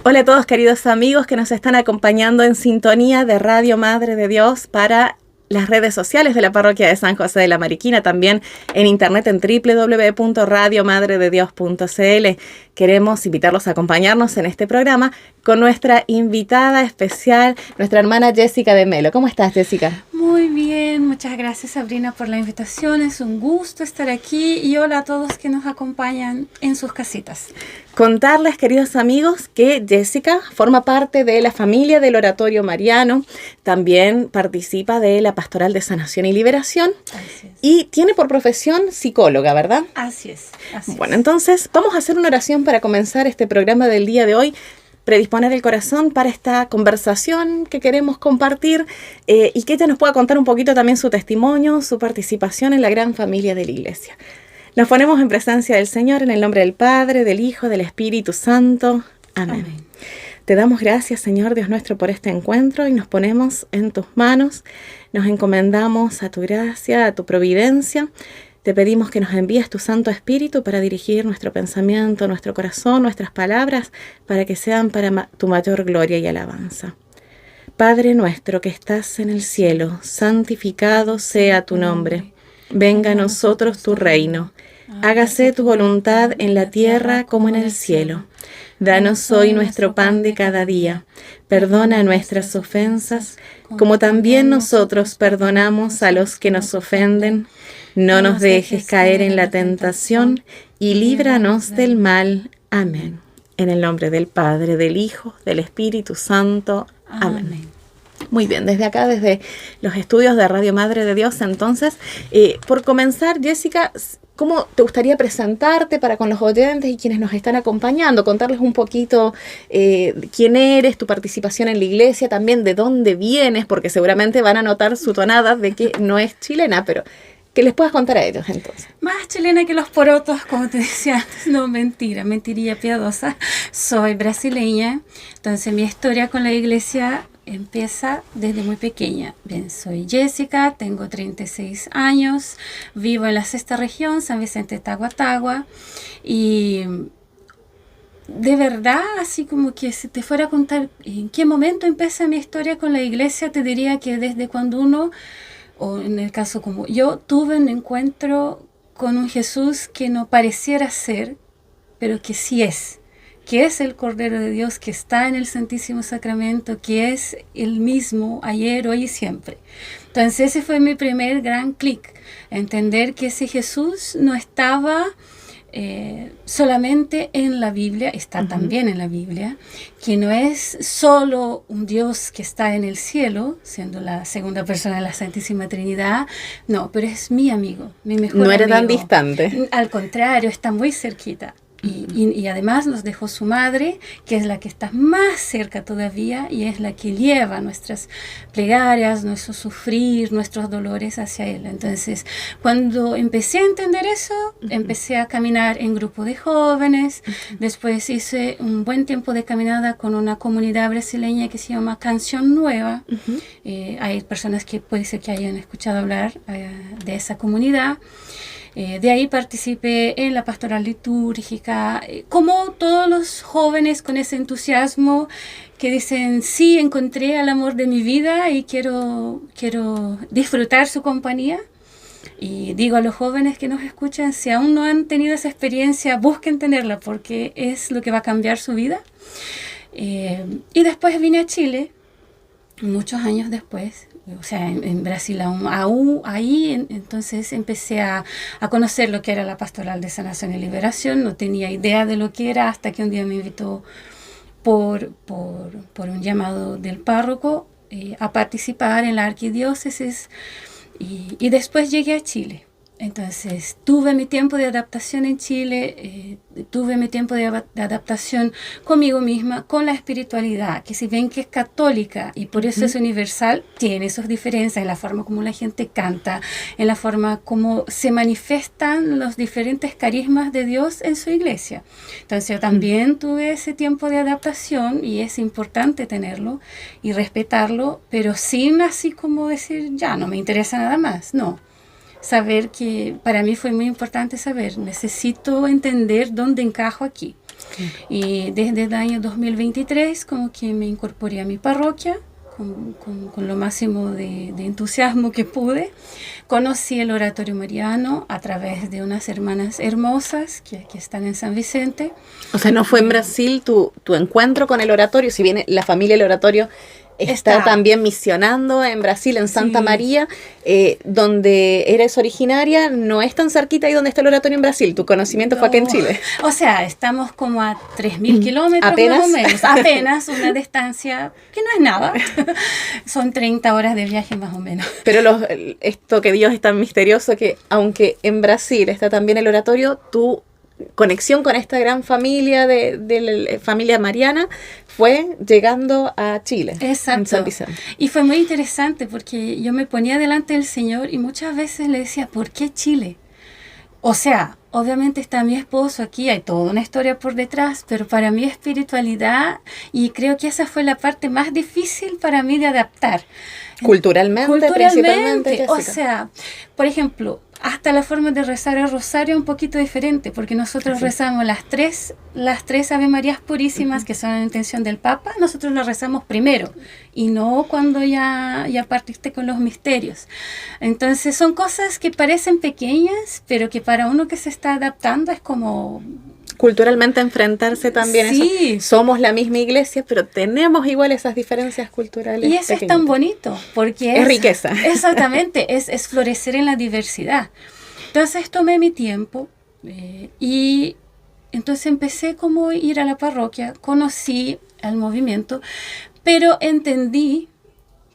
Hola a todos queridos amigos que nos están acompañando en sintonía de Radio Madre de Dios para las redes sociales de la Parroquia de San José de la Mariquina, también en internet en www.radiomadrededios.cl. Queremos invitarlos a acompañarnos en este programa con nuestra invitada especial, nuestra hermana Jessica de Melo. ¿Cómo estás, Jessica? Muy bien, muchas gracias Sabrina por la invitación, es un gusto estar aquí y hola a todos que nos acompañan en sus casitas. Contarles, queridos amigos, que Jessica forma parte de la familia del Oratorio Mariano, también participa de la Pastoral de Sanación y Liberación y tiene por profesión psicóloga, ¿verdad? Así es. Bueno, entonces vamos a hacer una oración para comenzar este programa del día de hoy, predisponer el corazón para esta conversación que queremos compartir y que ella nos pueda contar un poquito también su testimonio, su participación en la gran familia de la Iglesia. Nos ponemos en presencia del Señor en el nombre del Padre, del Hijo, del Espíritu Santo. Amén. Amén. Te damos gracias, Señor Dios nuestro, por este encuentro y nos ponemos en tus manos. Nos encomendamos a tu gracia, a tu providencia. Te pedimos que nos envíes tu Santo Espíritu para dirigir nuestro pensamiento, nuestro corazón, nuestras palabras, para que sean para tu mayor gloria y alabanza. Padre nuestro que estás en el cielo, santificado sea tu nombre. Venga a nosotros tu reino. Hágase tu voluntad en la tierra como en el cielo. Danos hoy nuestro pan de cada día. Perdona nuestras ofensas, como también nosotros perdonamos a los que nos ofenden. No nos dejes caer en la tentación y líbranos del mal. Amén. En el nombre del Padre, del Hijo, del Espíritu Santo. Amén. Muy bien, desde acá, desde los estudios de Radio Madre de Dios, entonces, por comenzar, Jessica, ¿cómo te gustaría presentarte para con los oyentes y quienes nos están acompañando? Contarles un poquito quién eres, tu participación en la iglesia, también de dónde vienes, porque seguramente van a notar su tonada de que no es chilena, pero que les puedas contar a ellos entonces. Más chilena que los porotos, como te decía antes. No, mentiría piadosa. Soy brasileña, entonces mi historia con la iglesia empieza desde muy pequeña. Bien, soy Jessica, tengo 36 años, vivo en la sexta región, San Vicente Tagua, y de verdad, así como que si te fuera a contar en qué momento empieza mi historia con la iglesia, te diría que desde cuando uno, o en el caso como yo, tuve un encuentro con un Jesús que no pareciera ser, pero que sí es. Que es el Cordero de Dios que está en el Santísimo Sacramento, que es el mismo ayer, hoy y siempre. Entonces ese fue mi primer gran clic, entender que ese Jesús no estaba solamente en la Biblia, está también en la Biblia, que no es solo un Dios que está en el cielo, siendo la segunda persona de la Santísima Trinidad, no, pero es mi amigo, mi mejor amigo. No era tan distante. Al contrario, está muy cerquita. Y además nos dejó su madre, que es la que está más cerca todavía y es la que lleva nuestras plegarias, nuestro sufrir, nuestros dolores hacia él. Entonces, cuando empecé a entender eso, empecé a caminar en grupo de jóvenes. Después hice un buen tiempo de caminada con una comunidad brasileña que se llama Canción Nueva. Hay personas que puede ser que hayan escuchado hablar de esa comunidad. De ahí participé en la pastoral litúrgica, como todos los jóvenes con ese entusiasmo que dicen, sí, encontré al amor de mi vida y quiero disfrutar su compañía. Y digo a los jóvenes que nos escuchan, si aún no han tenido esa experiencia, busquen tenerla porque es lo que va a cambiar su vida. Y después vine a Chile, muchos años después. O sea, en Brasil entonces empecé a conocer lo que era la Pastoral de Sanación y Liberación. No tenía idea de lo que era hasta que un día me invitó por un llamado del párroco a participar en la arquidiócesis y después llegué a Chile. Entonces tuve mi tiempo de adaptación en Chile, tuve mi tiempo de adaptación conmigo misma, con la espiritualidad, que si ven que es católica y por eso es universal, tiene sus diferencias en la forma como la gente canta, en la forma como se manifiestan los diferentes carismas de Dios en su iglesia. Entonces yo también tuve ese tiempo de adaptación y es importante tenerlo y respetarlo, pero sin así como decir, ya no me interesa nada más, no. Saber que para mí fue muy importante saber, necesito entender dónde encajo aquí. Y desde el año 2023 como que me incorporé a mi parroquia con lo máximo de entusiasmo que pude. Conocí el oratorio mariano a través de unas hermanas hermosas que están en San Vicente. O sea, ¿no fue en Brasil tu encuentro con el oratorio? Si bien la familia del oratorio está también misionando en Brasil, en Santa María, donde eres originaria, no es tan cerquita ahí donde está el oratorio en Brasil. Tu conocimiento fue acá en Chile. O sea, estamos como a 3.000 kilómetros ¿Apenas? más o menos. Apenas una distancia que no es nada. Son 30 horas de viaje más o menos. Pero esto que Dios es tan misterioso que aunque en Brasil está también el oratorio, tu conexión con esta gran familia de la familia mariana fue llegando a Chile. Exacto. En San Vicente. Y fue muy interesante porque yo me ponía delante del Señor y muchas veces le decía, ¿por qué Chile? O sea, obviamente está mi esposo aquí, hay toda una historia por detrás, pero para mí espiritualidad, y creo que esa fue la parte más difícil para mí de adaptar. Culturalmente, principalmente, Jessica. O sea, por ejemplo, hasta la forma de rezar el rosario es un poquito diferente, porque nosotros rezamos las tres Ave Marías purísimas, que son la intención del Papa, nosotros las rezamos primero, y no cuando ya partiste con los misterios. Entonces son cosas que parecen pequeñas, pero que para uno que se está adaptando es como... Culturalmente enfrentarse también sí. Eso. Somos la misma iglesia, pero tenemos igual esas diferencias culturales. Y eso pequeñitas. Es tan bonito, porque es riqueza. Exactamente, es florecer en la diversidad. Entonces tomé mi tiempo y entonces empecé como a ir a la parroquia, conocí al movimiento, pero entendí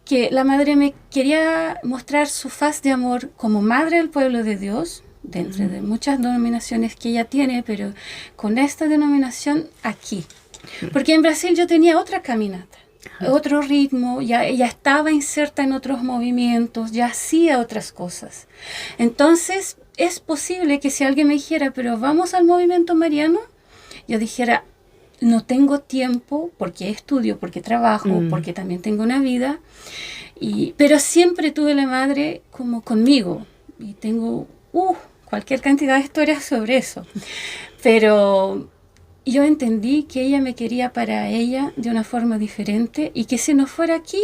que la madre me quería mostrar su faz de amor como madre del pueblo de Dios, dentro de muchas denominaciones que ella tiene, pero con esta denominación aquí. Porque en Brasil yo tenía otra caminata, otro ritmo, ya estaba inserta en otros movimientos, ya hacía otras cosas. Entonces, es posible que si alguien me dijera, pero vamos al movimiento mariano, yo dijera, no tengo tiempo, porque estudio, porque trabajo, porque también tengo una vida, pero siempre tuve la madre como conmigo, y tengo... cualquier cantidad de historias sobre eso. Pero yo entendí que ella me quería para ella de una forma diferente y que si no fuera aquí,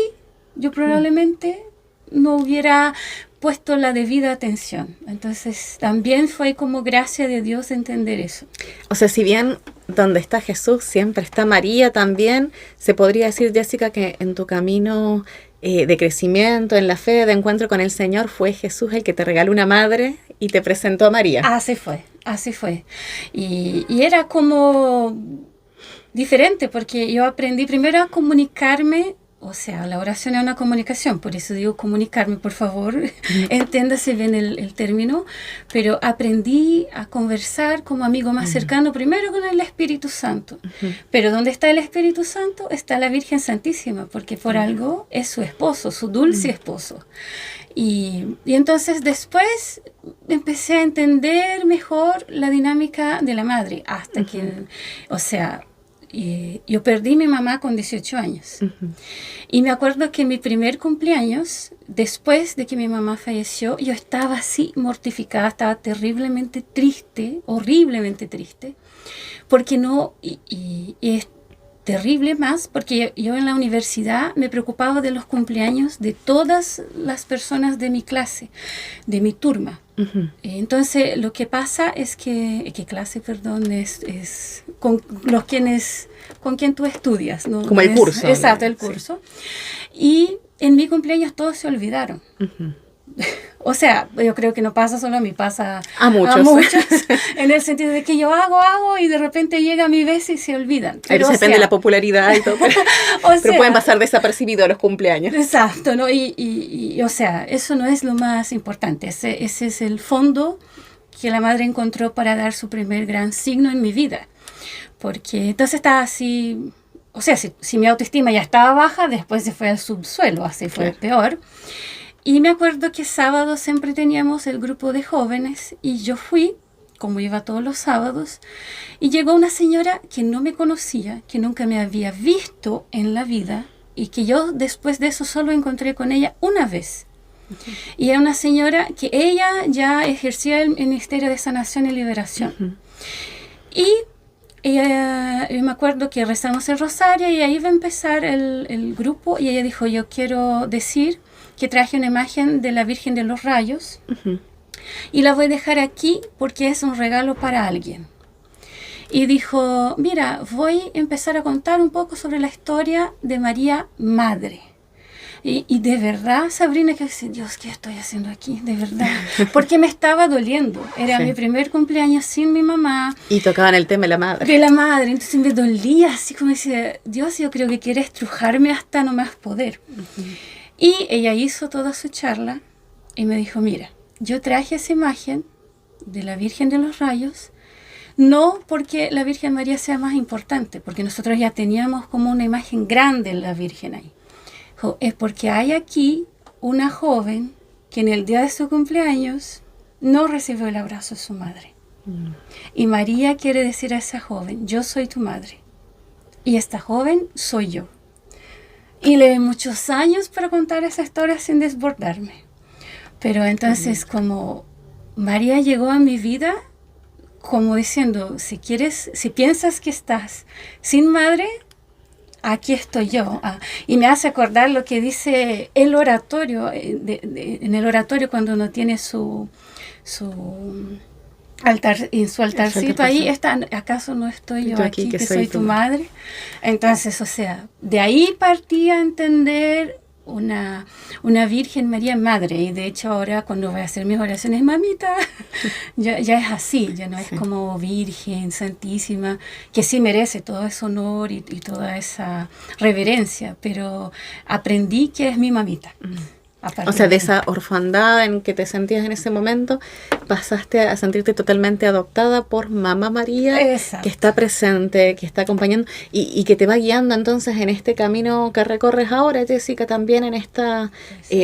yo probablemente no hubiera puesto la debida atención. Entonces también fue como gracia de Dios entender eso. O sea, si bien donde está Jesús siempre está María también, se podría decir, Jessica, que en tu camino de crecimiento, en la fe, de encuentro con el Señor, fue Jesús el que te regaló una madre y te presentó a María. Así fue. Y era como diferente, porque yo aprendí primero a comunicarme. O sea, la oración es una comunicación, por eso digo comunicarme, por favor, entiéndase bien el término, pero aprendí a conversar como amigo más cercano, primero con el Espíritu Santo, pero donde está el Espíritu Santo está la Virgen Santísima, porque por algo es su esposo, su dulce esposo. Y entonces después empecé a entender mejor la dinámica de la madre, hasta que, o sea... yo perdí a mi mamá con 18 años. Y me acuerdo que mi primer cumpleaños, después de que mi mamá falleció, yo estaba así mortificada, estaba terriblemente triste, horriblemente triste, porque no, y es terrible más, porque yo en la universidad me preocupaba de los cumpleaños de todas las personas de mi clase, de mi turma. Entonces lo que pasa es que clase, perdón, es con quien tú estudias, ¿no? Como el curso. Exacto, el curso. Sí. Y en mi cumpleaños todos se olvidaron. O sea, yo creo que no pasa solo a mí, pasa a muchos. En el sentido de que yo hago y de repente llega mi vez y se olvidan. Pero depende de la popularidad y todo. Pero pueden pasar desapercibidos los cumpleaños. Exacto, ¿no? Y o sea, eso no es lo más importante. Ese es el fondo que la madre encontró para dar su primer gran signo en mi vida. Porque entonces estaba así... O sea, si mi autoestima ya estaba baja, después se fue al subsuelo, así fue peor. Y me acuerdo que sábado siempre teníamos el grupo de jóvenes y yo fui, como iba todos los sábados, y llegó una señora que no me conocía, que nunca me había visto en la vida y que yo después de eso solo encontré con ella una vez. Y era una señora que ella ya ejercía el Ministerio de Sanación y Liberación. Y yo me acuerdo que rezamos el rosario y ahí iba a empezar el grupo y ella dijo, yo quiero decir que traje una imagen de la Virgen de los Rayos y la voy a dejar aquí porque es un regalo para alguien. Y dijo, mira, voy a empezar a contar un poco sobre la historia de María Madre. Y de verdad, Sabrina, que dice, Dios, ¿qué estoy haciendo aquí? De verdad. Porque me estaba doliendo. Era mi primer cumpleaños sin mi mamá. Y tocaban el tema de la madre. De la madre. Entonces me dolía, así como decía, Dios, yo creo que quiere estrujarme hasta no más poder. Y ella hizo toda su charla y me dijo, mira, yo traje esa imagen de la Virgen de los Rayos, no porque la Virgen María sea más importante, porque nosotros ya teníamos como una imagen grande de la Virgen ahí. Es porque hay aquí una joven que en el día de su cumpleaños no recibió el abrazo de su madre. Y María quiere decir a esa joven, yo soy tu madre. Y esta joven soy yo. Y le di muchos años para contar esa historia sin desbordarme. Pero entonces como María llegó a mi vida, como diciendo, si piensas que estás sin madre, aquí estoy yo. Y me hace acordar lo que dice el oratorio, en el oratorio cuando uno tiene su altar, en su altarcito, ahí está, ¿acaso no estoy yo aquí que soy tu madre? Entonces, o sea, de ahí partí a entender una Virgen María Madre, y de hecho ahora cuando voy a hacer mis oraciones, mamita, ya es así, ya no es como Virgen Santísima, que sí merece todo ese honor y toda esa reverencia, pero aprendí que es mi mamita. O sea, de esa orfandad en que te sentías en ese momento, pasaste a sentirte totalmente adoptada por Mamá María. Exacto. Que está presente, que está acompañando y que te va guiando entonces en este camino que recorres ahora, Jessica, también en esta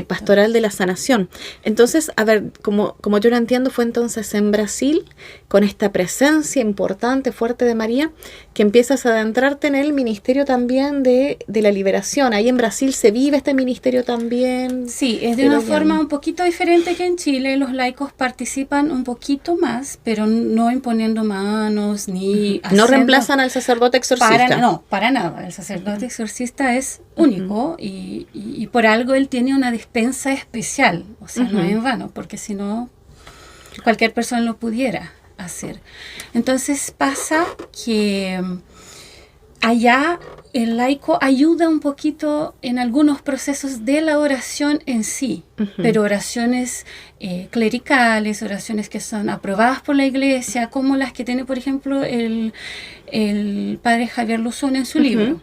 pastoral de la sanación. Entonces, a ver, como yo lo entiendo, fue entonces en Brasil, con esta presencia importante, fuerte de María, que empiezas a adentrarte en el ministerio también de la liberación. Ahí en Brasil se vive este ministerio también. Sí, es de una forma un poquito diferente que en Chile. Los laicos participan un poquito más, pero no imponiendo manos ni no reemplazan al sacerdote exorcista. Para nada. El sacerdote exorcista es único y por algo él tiene una dispensa especial. O sea, no es en vano, porque si no, cualquier persona lo pudiera hacer. Entonces pasa que allá el laico ayuda un poquito en algunos procesos de la oración en sí, pero oraciones clericales, oraciones que son aprobadas por la iglesia, como las que tiene, por ejemplo, el padre Javier Luzón en su libro.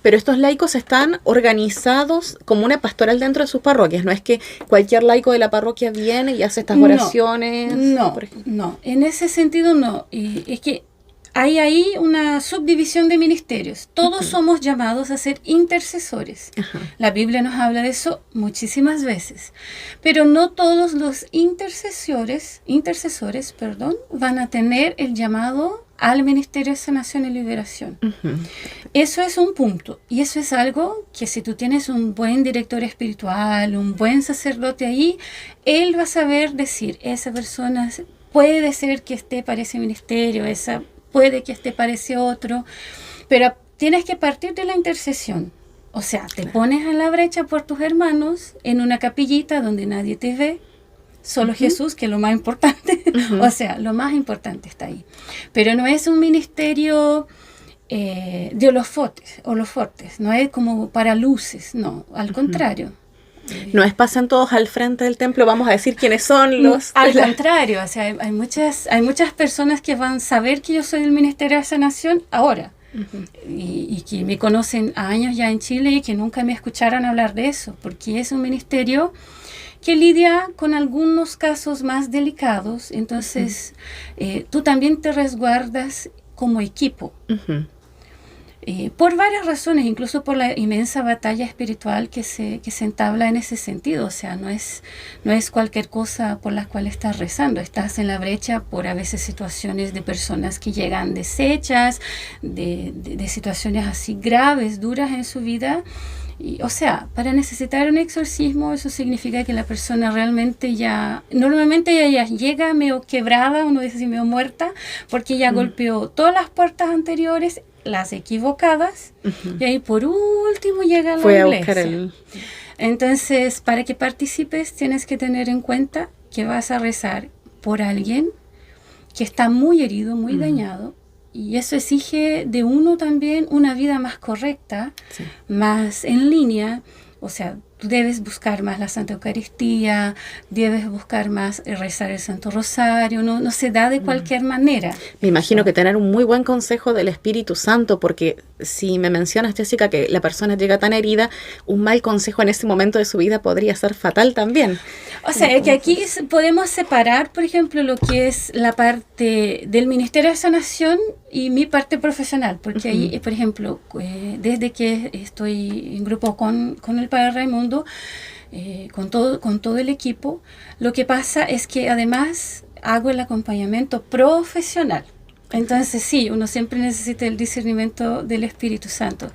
Pero estos laicos están organizados como una pastoral dentro de sus parroquias. No es que cualquier laico de la parroquia viene y hace estas oraciones. No, en ese sentido no. Es que hay ahí una subdivisión de ministerios. Todos somos llamados a ser intercesores. La Biblia nos habla de eso muchísimas veces. Pero no todos los intercesores, van a tener el llamado al Ministerio de Sanación y Liberación. Eso es un punto. Y eso es algo que si tú tienes un buen director espiritual, un buen sacerdote ahí, él va a saber decir, esa persona puede ser que esté para ese ministerio, esa puede que esté para ese otro, pero tienes que partir de la intercesión. O sea, te pones en la brecha por tus hermanos en una capillita donde nadie te ve, solo Jesús, que es lo más importante. O sea, lo más importante está ahí. Pero no es un ministerio de holofotes, no es como para luces, no, al contrario. No es pasen todos al frente del templo, vamos a decir quiénes son los... Al contrario, o sea, hay muchas personas que van a saber que yo soy del Ministerio de Sanación ahora. Y que me conocen a años ya en Chile y que nunca me escucharon hablar de eso, porque es un ministerio que lidia con algunos casos más delicados. Entonces, tú también te resguardas como equipo. Por varias razones, incluso por la inmensa batalla espiritual que se entabla en ese sentido. O sea, no es cualquier cosa por la cual estás rezando. Estás en la brecha por a veces situaciones de personas que llegan deshechas, de situaciones así graves, duras en su vida. O sea, para necesitar un exorcismo, eso significa que la persona realmente normalmente ella ya llega medio quebrada, uno dice así medio muerta, porque ya golpeó todas las puertas anteriores, las equivocadas, y ahí por último llega a la iglesia. A buscar Entonces, para que participes, tienes que tener en cuenta que vas a rezar por alguien que está muy herido, muy dañado, y eso exige de uno también una vida más correcta, más en línea. O sea, tú debes buscar más la Santa Eucaristía, debes buscar más rezar el Santo Rosario, no se da de cualquier manera. Me imagino que tener un muy buen consejo del Espíritu Santo, porque si me mencionas, Jessica, que la persona llega tan herida, un mal consejo en ese momento de su vida podría ser fatal también. O sea, es que aquí podemos separar, por ejemplo, lo que es la parte del Ministerio de Sanación y mi parte profesional, porque ahí, por ejemplo, desde que estoy en grupo con el Padre Raimundo, con todo el equipo, lo que pasa es que además hago el acompañamiento profesional. Entonces sí, uno siempre necesita el discernimiento del Espíritu Santo,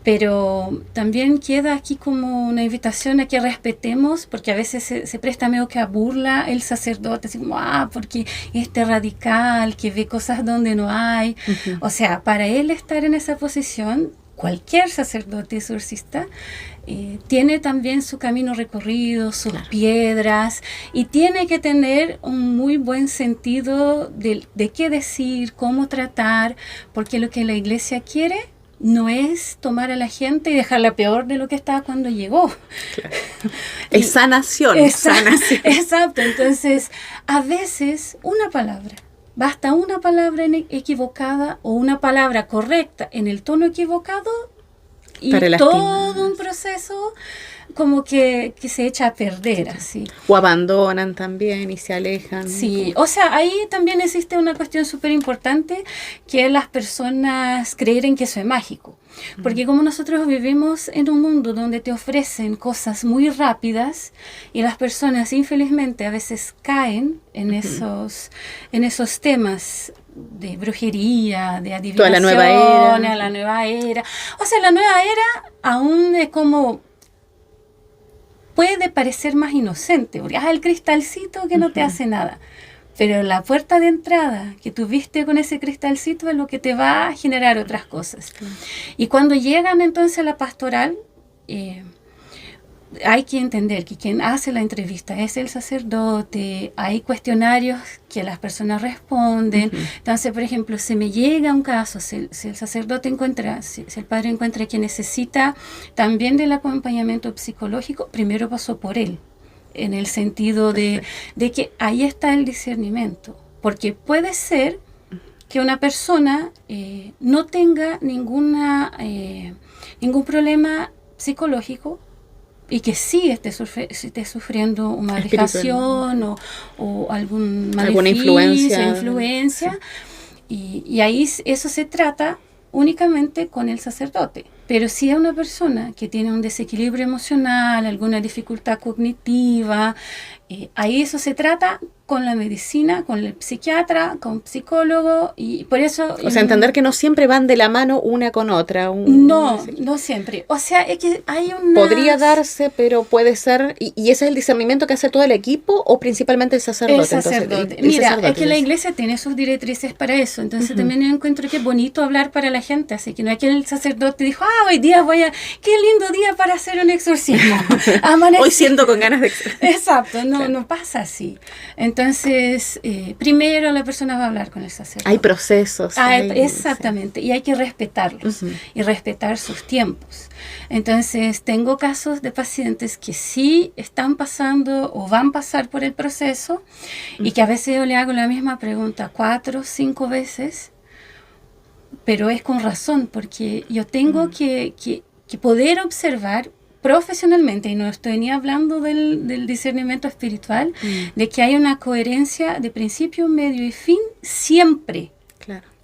pero también queda aquí como una invitación a que respetemos, porque a veces se presta medio que a burla el sacerdote, así como, porque este radical que ve cosas donde no hay. O sea, para él estar en esa posición, cualquier sacerdote exorcista tiene también su camino recorrido, sus piedras, y tiene que tener un muy buen sentido de qué decir, cómo tratar, porque lo que la iglesia quiere no es tomar a la gente y dejarla peor de lo que estaba cuando llegó. Es sanación. Exacto. Entonces, a veces basta una palabra equivocada o una palabra correcta en el tono equivocado y todo un proceso como que se echa a perder, así. O abandonan también y se alejan. Sí, o sea, ahí también existe una cuestión súper importante, que es las personas creen que eso es mágico. Porque como nosotros vivimos en un mundo donde te ofrecen cosas muy rápidas y las personas infelizmente a veces caen en esos temas de brujería, de adivinación, toda la nueva era. O sea, la nueva era aún es como... puede parecer más inocente, porque el cristalcito que no te hace nada. Pero la puerta de entrada que tuviste con ese cristalcito es lo que te va a generar otras cosas. Y cuando llegan entonces a la pastoral, hay que entender que quien hace la entrevista es el sacerdote, hay cuestionarios que las personas responden. Entonces, por ejemplo, si me llega un caso, si el sacerdote encuentra, si el padre encuentra que necesita también del acompañamiento psicológico, primero pasó por él, en el sentido de que ahí está el discernimiento, porque puede ser que una persona no tenga ningún problema psicológico y que sí esté sufriendo una dejación o alguna influencia. Y ahí eso se trata únicamente con el sacerdote. Pero si es una persona que tiene un desequilibrio emocional, alguna dificultad cognitiva, ahí eso se trata con la medicina, con el psiquiatra, con psicólogo, y por eso... O sea, entender que no siempre van de la mano una con otra. No siempre. O sea, es que hay una... Podría darse, pero puede ser... ¿Y ese es el discernimiento que hace todo el equipo o principalmente el sacerdote? El sacerdote. Mira, es que la iglesia tiene sus directrices para eso. Entonces también yo encuentro que es bonito hablar para la gente. Así que no es que el sacerdote dijo, hoy día qué lindo día para hacer un exorcismo. Hoy siento con ganas de... Exacto, no pasa así. Entonces, primero la persona va a hablar con el sacerdote. Hay procesos. Exactamente, y hay que respetarlos y respetar sus tiempos. Entonces, tengo casos de pacientes que sí están pasando o van a pasar por el proceso y que a veces yo le hago la misma pregunta 4 o 5 veces, pero es con razón, porque yo tengo que poder observar profesionalmente, y no estoy ni hablando del discernimiento espiritual, de que hay una coherencia de principio, medio y fin siempre,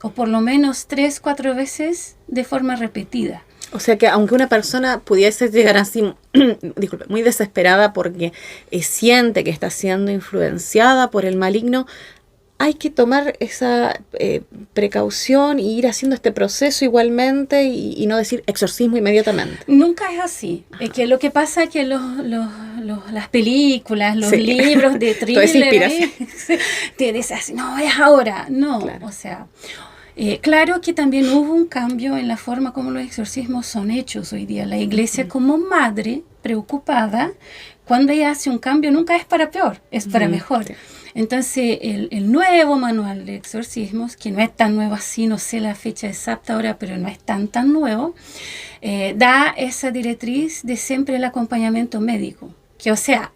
o por lo menos 3, 4 veces de forma repetida. O sea que aunque una persona pudiese llegar así, muy desesperada porque siente que está siendo influenciada por el maligno, hay que tomar esa precaución y ir haciendo este proceso igualmente y no decir exorcismo inmediatamente. Nunca es así. Es que lo que pasa es que las películas, los libros de thriller te dicen así, no, es ahora. No, claro. O sea, claro que también hubo un cambio en la forma como los exorcismos son hechos hoy día. La iglesia como madre preocupada, cuando ella hace un cambio nunca es para peor, es para mejor. Entonces, el nuevo manual de exorcismos, que no es tan nuevo así, no sé la fecha exacta ahora, pero no es tan nuevo, da esa directriz de siempre el acompañamiento médico. Que, o sea,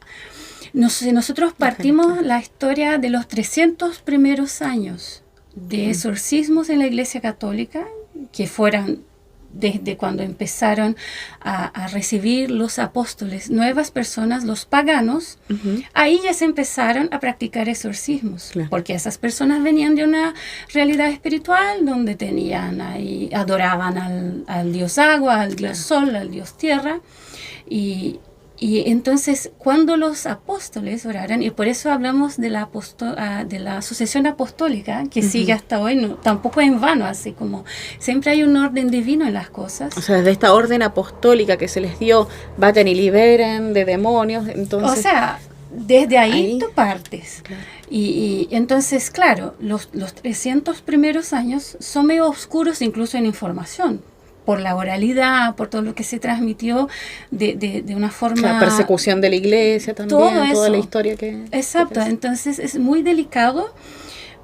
nosotros partimos la historia de los 300 primeros años de exorcismos en la Iglesia Católica, que fueran desde cuando empezaron a recibir los apóstoles nuevas personas, los paganos, ahí ya se empezaron a practicar exorcismos, claro. Porque esas personas venían de una realidad espiritual donde tenían ahí, adoraban al dios agua, al dios sol, al dios tierra, y entonces, cuando los apóstoles oraran, y por eso hablamos de la sucesión apostólica, que sigue hasta hoy, no, tampoco es en vano, así como siempre hay un orden divino en las cosas. O sea, desde esta orden apostólica que se les dio, vayan y liberen de demonios, entonces... O sea, desde ahí tú partes. Claro. Y entonces, claro, los 300 primeros años son medio oscuros incluso en información, por la oralidad, por todo lo que se transmitió de una forma... La persecución de la iglesia también, toda la historia que... Exacto, entonces es muy delicado,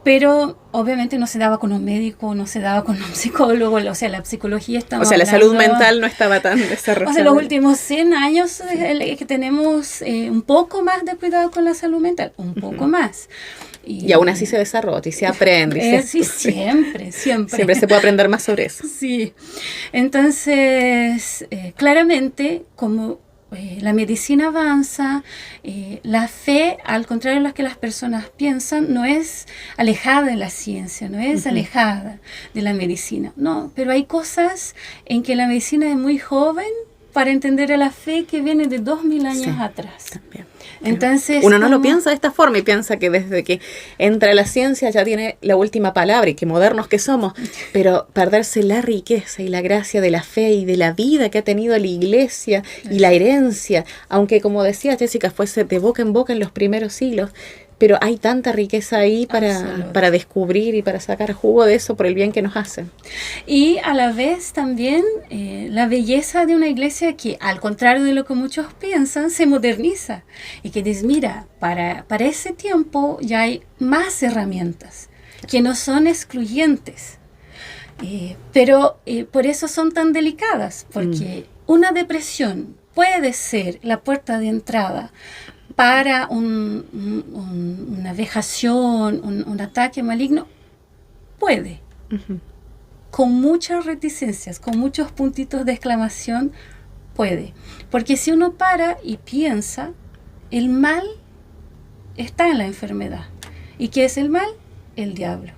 pero obviamente no se daba con un médico, no se daba con un psicólogo, o sea, la psicología estaba... O sea, la salud mental no estaba tan desarrollada. O sea, los últimos 100 años que tenemos un poco más de cuidado con la salud mental, un poco más. Y aún así se desarrolla y se aprende. Sí, siempre. Siempre se puede aprender más sobre eso. Sí. Entonces, claramente, como la medicina avanza, la fe, al contrario de lo que las personas piensan, no es alejada de la ciencia, no es alejada de la medicina. No, pero hay cosas en que la medicina es muy joven para entender a la fe que viene de 2000 años atrás. También. Entonces, uno no lo piensa de esta forma y piensa que desde que entra la ciencia ya tiene la última palabra y que modernos que somos, pero perderse la riqueza y la gracia de la fe y de la vida que ha tenido la iglesia y la herencia, aunque como decía Jessica, fuese de boca en boca en los primeros siglos, pero hay tanta riqueza ahí para descubrir y para sacar jugo de eso por el bien que nos hacen. Y a la vez también la belleza de una iglesia que, al contrario de lo que muchos piensan, se moderniza. Y que dice, mira, para ese tiempo ya hay más herramientas que no son excluyentes. Pero por eso son tan delicadas, porque una depresión puede ser la puerta de entrada para una vejación, un ataque maligno, puede. Con muchas reticencias, con muchos puntitos de exclamación, puede. Porque si uno para y piensa, el mal está en la enfermedad. ¿Y qué es el mal? El diablo.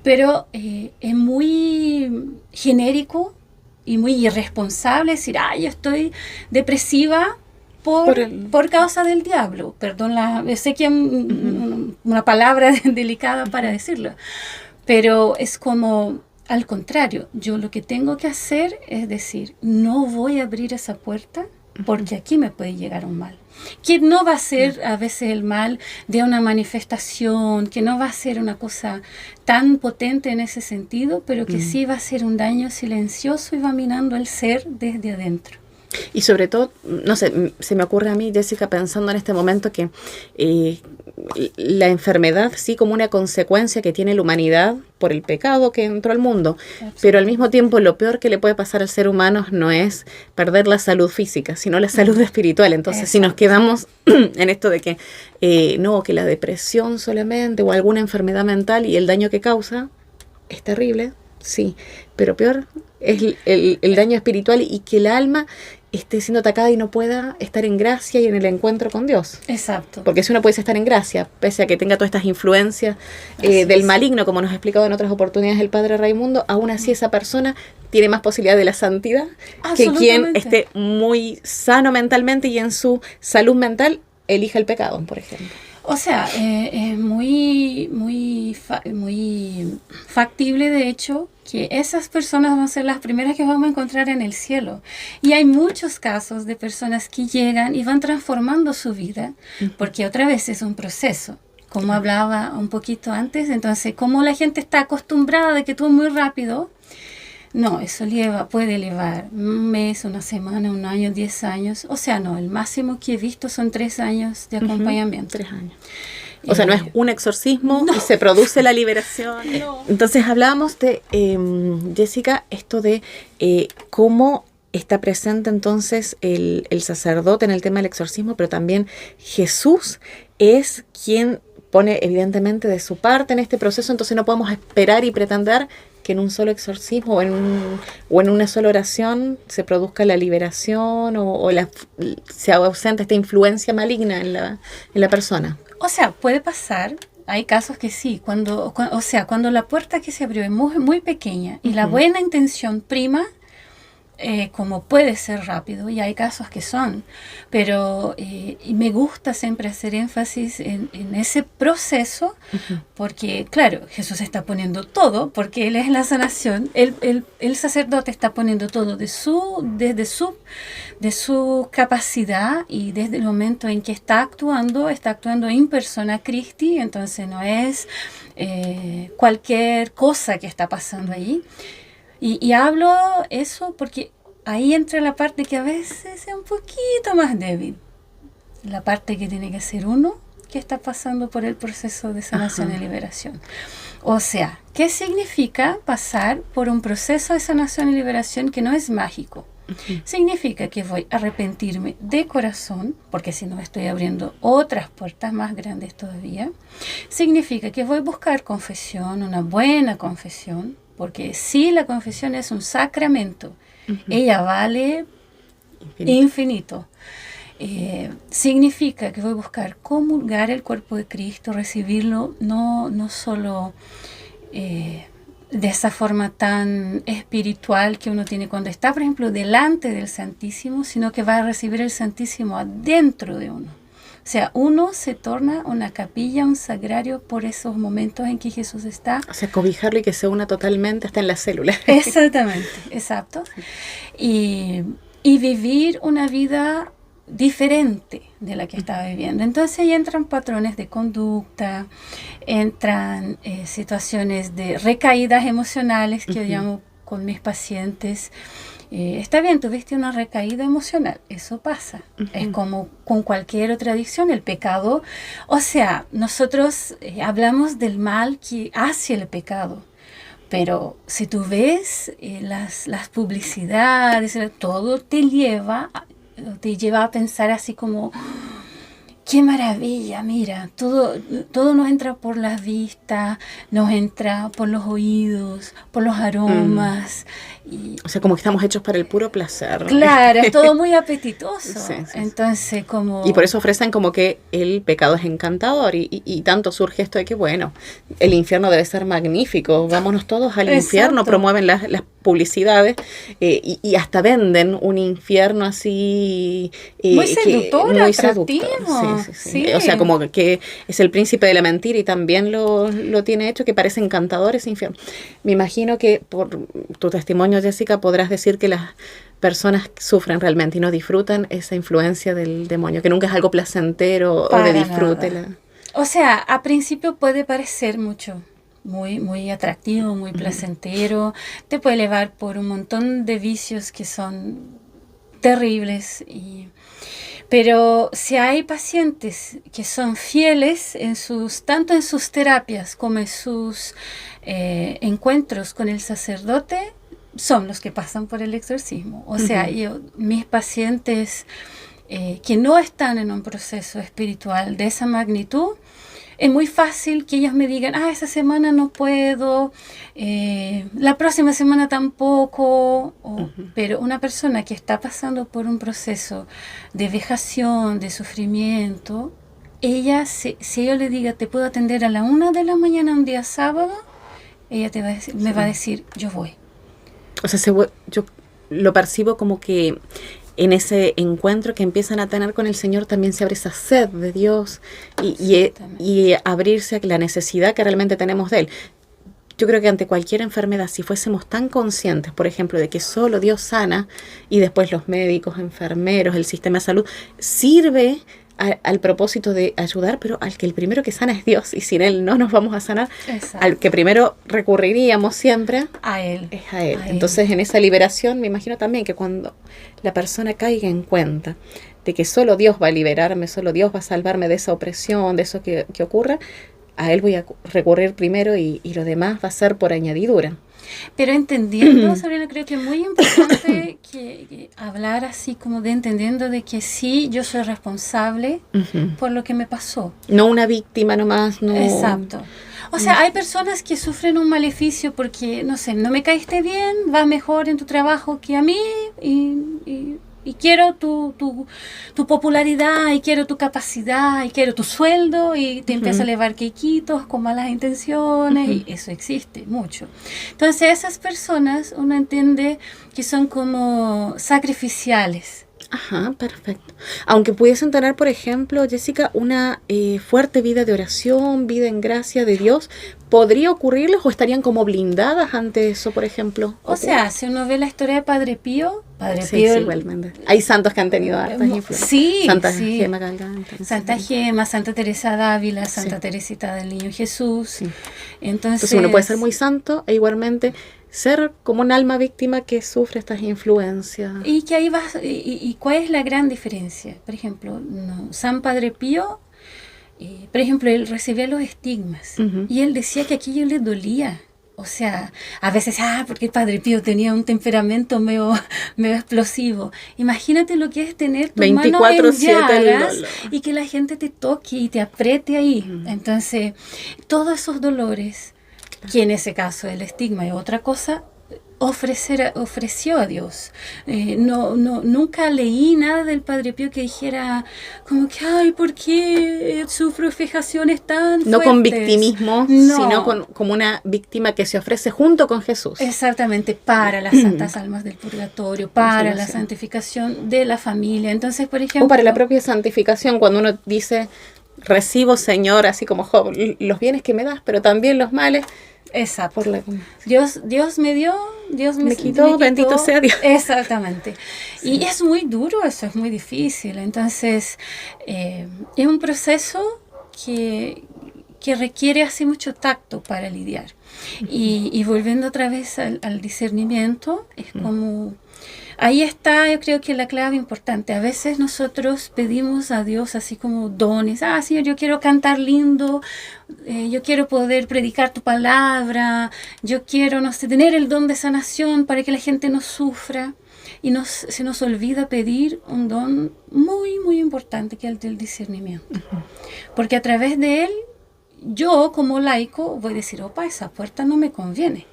Pero es muy genérico y muy irresponsable decir, yo estoy depresiva por causa del diablo. Perdón, sé que es una palabra delicada para decirlo, pero es como, al contrario, yo lo que tengo que hacer es decir, no voy a abrir esa puerta porque aquí me puede llegar un mal. Que no va a ser a veces el mal de una manifestación, que no va a ser una cosa tan potente en ese sentido, pero que sí va a ser un daño silencioso y va minando el ser desde adentro. Y sobre todo, no sé, se me ocurre a mí, Jessica, pensando en este momento que la enfermedad sí como una consecuencia que tiene la humanidad por el pecado que entró al mundo, pero al mismo tiempo lo peor que le puede pasar al ser humano no es perder la salud física, sino la salud espiritual. Entonces, si nos quedamos en esto de que que la depresión solamente o alguna enfermedad mental y el daño que causa es terrible, sí, pero peor es el daño espiritual y que el alma esté siendo atacada y no pueda estar en gracia y en el encuentro con Dios. Exacto. Porque si uno puede estar en gracia, pese a que tenga todas estas influencias del maligno, como nos ha explicado en otras oportunidades el Padre Raimundo, aún así esa persona tiene más posibilidad de la santidad que quien esté muy sano mentalmente y en su salud mental elija el pecado, por ejemplo. O sea, es muy factible, de hecho, que esas personas van a ser las primeras que vamos a encontrar en el cielo. Y hay muchos casos de personas que llegan y van transformando su vida, porque otra vez es un proceso. Como hablaba un poquito antes, entonces, como la gente está acostumbrada de que todo es muy rápido, no, eso puede llevar un mes, una semana, un año, 10 años. O sea, no, el máximo que he visto son 3 años de acompañamiento. 3 años. O sea, no es un exorcismo no. y se produce la liberación. No. Entonces hablábamos de, Jessica, esto de cómo está presente entonces el sacerdote en el tema del exorcismo, pero también Jesús es quien pone evidentemente de su parte en este proceso, entonces no podemos esperar y pretender que en un solo exorcismo o en una sola oración se produzca la liberación o se ausente esta influencia maligna en la persona. O sea, puede pasar. Hay casos que sí, cuando la puerta que se abrió es muy, muy pequeña y la buena intención prima, como puede ser rápido, y hay casos que son, pero y me gusta siempre hacer énfasis en ese proceso, porque claro, Jesús está poniendo todo, porque Él es la sanación, el sacerdote está poniendo todo de su capacidad, y desde el momento en que está actuando in persona Christi, entonces no es cualquier cosa que está pasando ahí. Y hablo eso porque ahí entra la parte que a veces es un poquito más débil. La parte que tiene que ser uno que está pasando por el proceso de sanación y liberación. O sea, ¿qué significa pasar por un proceso de sanación y liberación que no es mágico? Significa que voy a arrepentirme de corazón, porque si no estoy abriendo otras puertas más grandes todavía. Significa que voy a buscar confesión, una buena confesión, porque sí, la confesión es un sacramento. Ella vale infinito. Significa que voy a buscar comulgar el cuerpo de Cristo, recibirlo no solo de esa forma tan espiritual que uno tiene cuando está, por ejemplo, delante del Santísimo, sino que va a recibir el Santísimo adentro de uno. O sea, uno se torna una capilla, un sagrario por esos momentos en que Jesús está. O sea, cobijarlo y que se una totalmente hasta en las células. Exactamente, exacto. Y vivir una vida diferente de la que estaba viviendo. Entonces ahí entran patrones de conducta, entran situaciones de recaídas emocionales que yo llamo con mis pacientes. Está bien, tuviste una recaída emocional, eso pasa. Es como con cualquier otra adicción, el pecado. O sea, nosotros hablamos del mal que hace el pecado, pero si tú ves las publicidades, todo te lleva a pensar así como: ¡qué maravilla! Mira, todo nos entra por las vistas, nos entra por los oídos, por los aromas. O sea, como que estamos hechos para el puro placer. Claro, es todo muy apetitoso. Sí. Entonces, como... Y por eso ofrecen como que el pecado es encantador y tanto surge esto de que, bueno, el infierno debe ser magnífico, vámonos todos al infierno, promueven las publicidades y hasta venden un infierno así... muy seductor, muy atractivo. Sí. O sea, como que es el príncipe de la mentira y también lo tiene hecho, que parece encantador ese infierno. Me imagino que por tu testimonio, Jessica, podrás decir que las personas sufren realmente y no disfrutan esa influencia del demonio, que nunca es algo placentero o de disfrute. O sea, a principio puede parecer mucho, muy, muy atractivo, muy placentero, te puede llevar por un montón de vicios que son terribles, pero si hay pacientes que son fieles tanto en sus terapias como en sus encuentros con el sacerdote, son los que pasan por el exorcismo. O sea, mis pacientes que no están en un proceso espiritual de esa magnitud, es muy fácil que ellos me digan: esa semana no puedo, la próxima semana tampoco. Pero una persona que está pasando por un proceso de vejación, de sufrimiento, ella, si yo le diga: te puedo atender a la 1 de la mañana un día sábado, ella me va a decir: yo voy. O sea, yo lo percibo como que en ese encuentro que empiezan a tener con el Señor también se abre esa sed de Dios y abrirse a la necesidad que realmente tenemos de Él. Yo creo que ante cualquier enfermedad, si fuésemos tan conscientes, por ejemplo, de que solo Dios sana y después los médicos, enfermeros, el sistema de salud, sirve al propósito de ayudar, pero al que el primero que sana es Dios y sin Él no nos vamos a sanar. Exacto. Al que primero recurriríamos siempre a Él. Es a Él. Entonces, en esa liberación, me imagino también que cuando la persona caiga en cuenta de que solo Dios va a liberarme, solo Dios va a salvarme de esa opresión, de eso que ocurra, a Él voy a recurrir primero y lo demás va a ser por añadidura. Pero entendiendo, Sabrina, creo que es muy importante que hablar así como de entendiendo de que sí, yo soy responsable por lo que me pasó. No una víctima nomás, no. Exacto. O sea, hay personas que sufren un maleficio porque, no sé, no me caíste bien, vas mejor en tu trabajo que a mí y quiero tu popularidad, y quiero tu capacidad, y quiero tu sueldo, y te empieza a elevar quequitos con malas intenciones, y eso existe mucho. Entonces, esas personas, uno entiende que son como sacrificiales. Ajá, perfecto. Aunque pudiesen tener, por ejemplo, Jessica, una fuerte vida de oración, vida en gracia de Dios, ¿podría ocurrirles o estarían como blindadas ante eso, por ejemplo? O sea, si uno ve la historia de Padre Pío, sí, igualmente. Hay santos que han tenido hartas influencias. Sí, Santa Gema Galgán. Santa Gema, Santa Teresa d'Ávila, Santa Teresita del Niño Jesús. Sí. Entonces uno puede ser muy santo e igualmente ser como un alma víctima que sufre estas influencias. Y que ahí vas, y ¿cuál es la gran diferencia? Por ejemplo, San Padre Pío, por ejemplo, él recibía los estigmas y él decía que aquello le dolía. O sea, a veces, porque el Padre Pío tenía un temperamento medio explosivo. Imagínate lo que es tener tu mano en llagas y que la gente te toque y te apriete ahí. Entonces, todos esos dolores, que en ese caso el estigma es otra cosa, ofreció a Dios. Nunca leí nada del Padre Pío que dijera como que, ay, ¿por qué sufro vejaciones tan fuertes? No con victimismo, sino como una víctima que se ofrece junto con Jesús. Exactamente, para las santas almas del purgatorio, para la santificación de la familia. Entonces, por ejemplo, o para la propia santificación, cuando uno dice, recibo, Señor, así como Job, los bienes que me das, pero también los males. Exacto. Dios me dio, Dios me quitó, bendito sea Dios. Exactamente. Sí. Y es muy duro eso, es muy difícil. Entonces, es un proceso que requiere así mucho tacto para lidiar. Y volviendo otra vez al discernimiento, es como... Ahí está, yo creo que la clave importante. A veces nosotros pedimos a Dios así como dones. Señor, yo quiero cantar lindo, yo quiero poder predicar tu palabra, yo quiero, no sé, tener el don de sanación para que la gente no sufra. Y se nos olvida pedir un don muy, muy importante, que es el del discernimiento. Porque a través de él, yo como laico voy a decir, esa puerta no me conviene.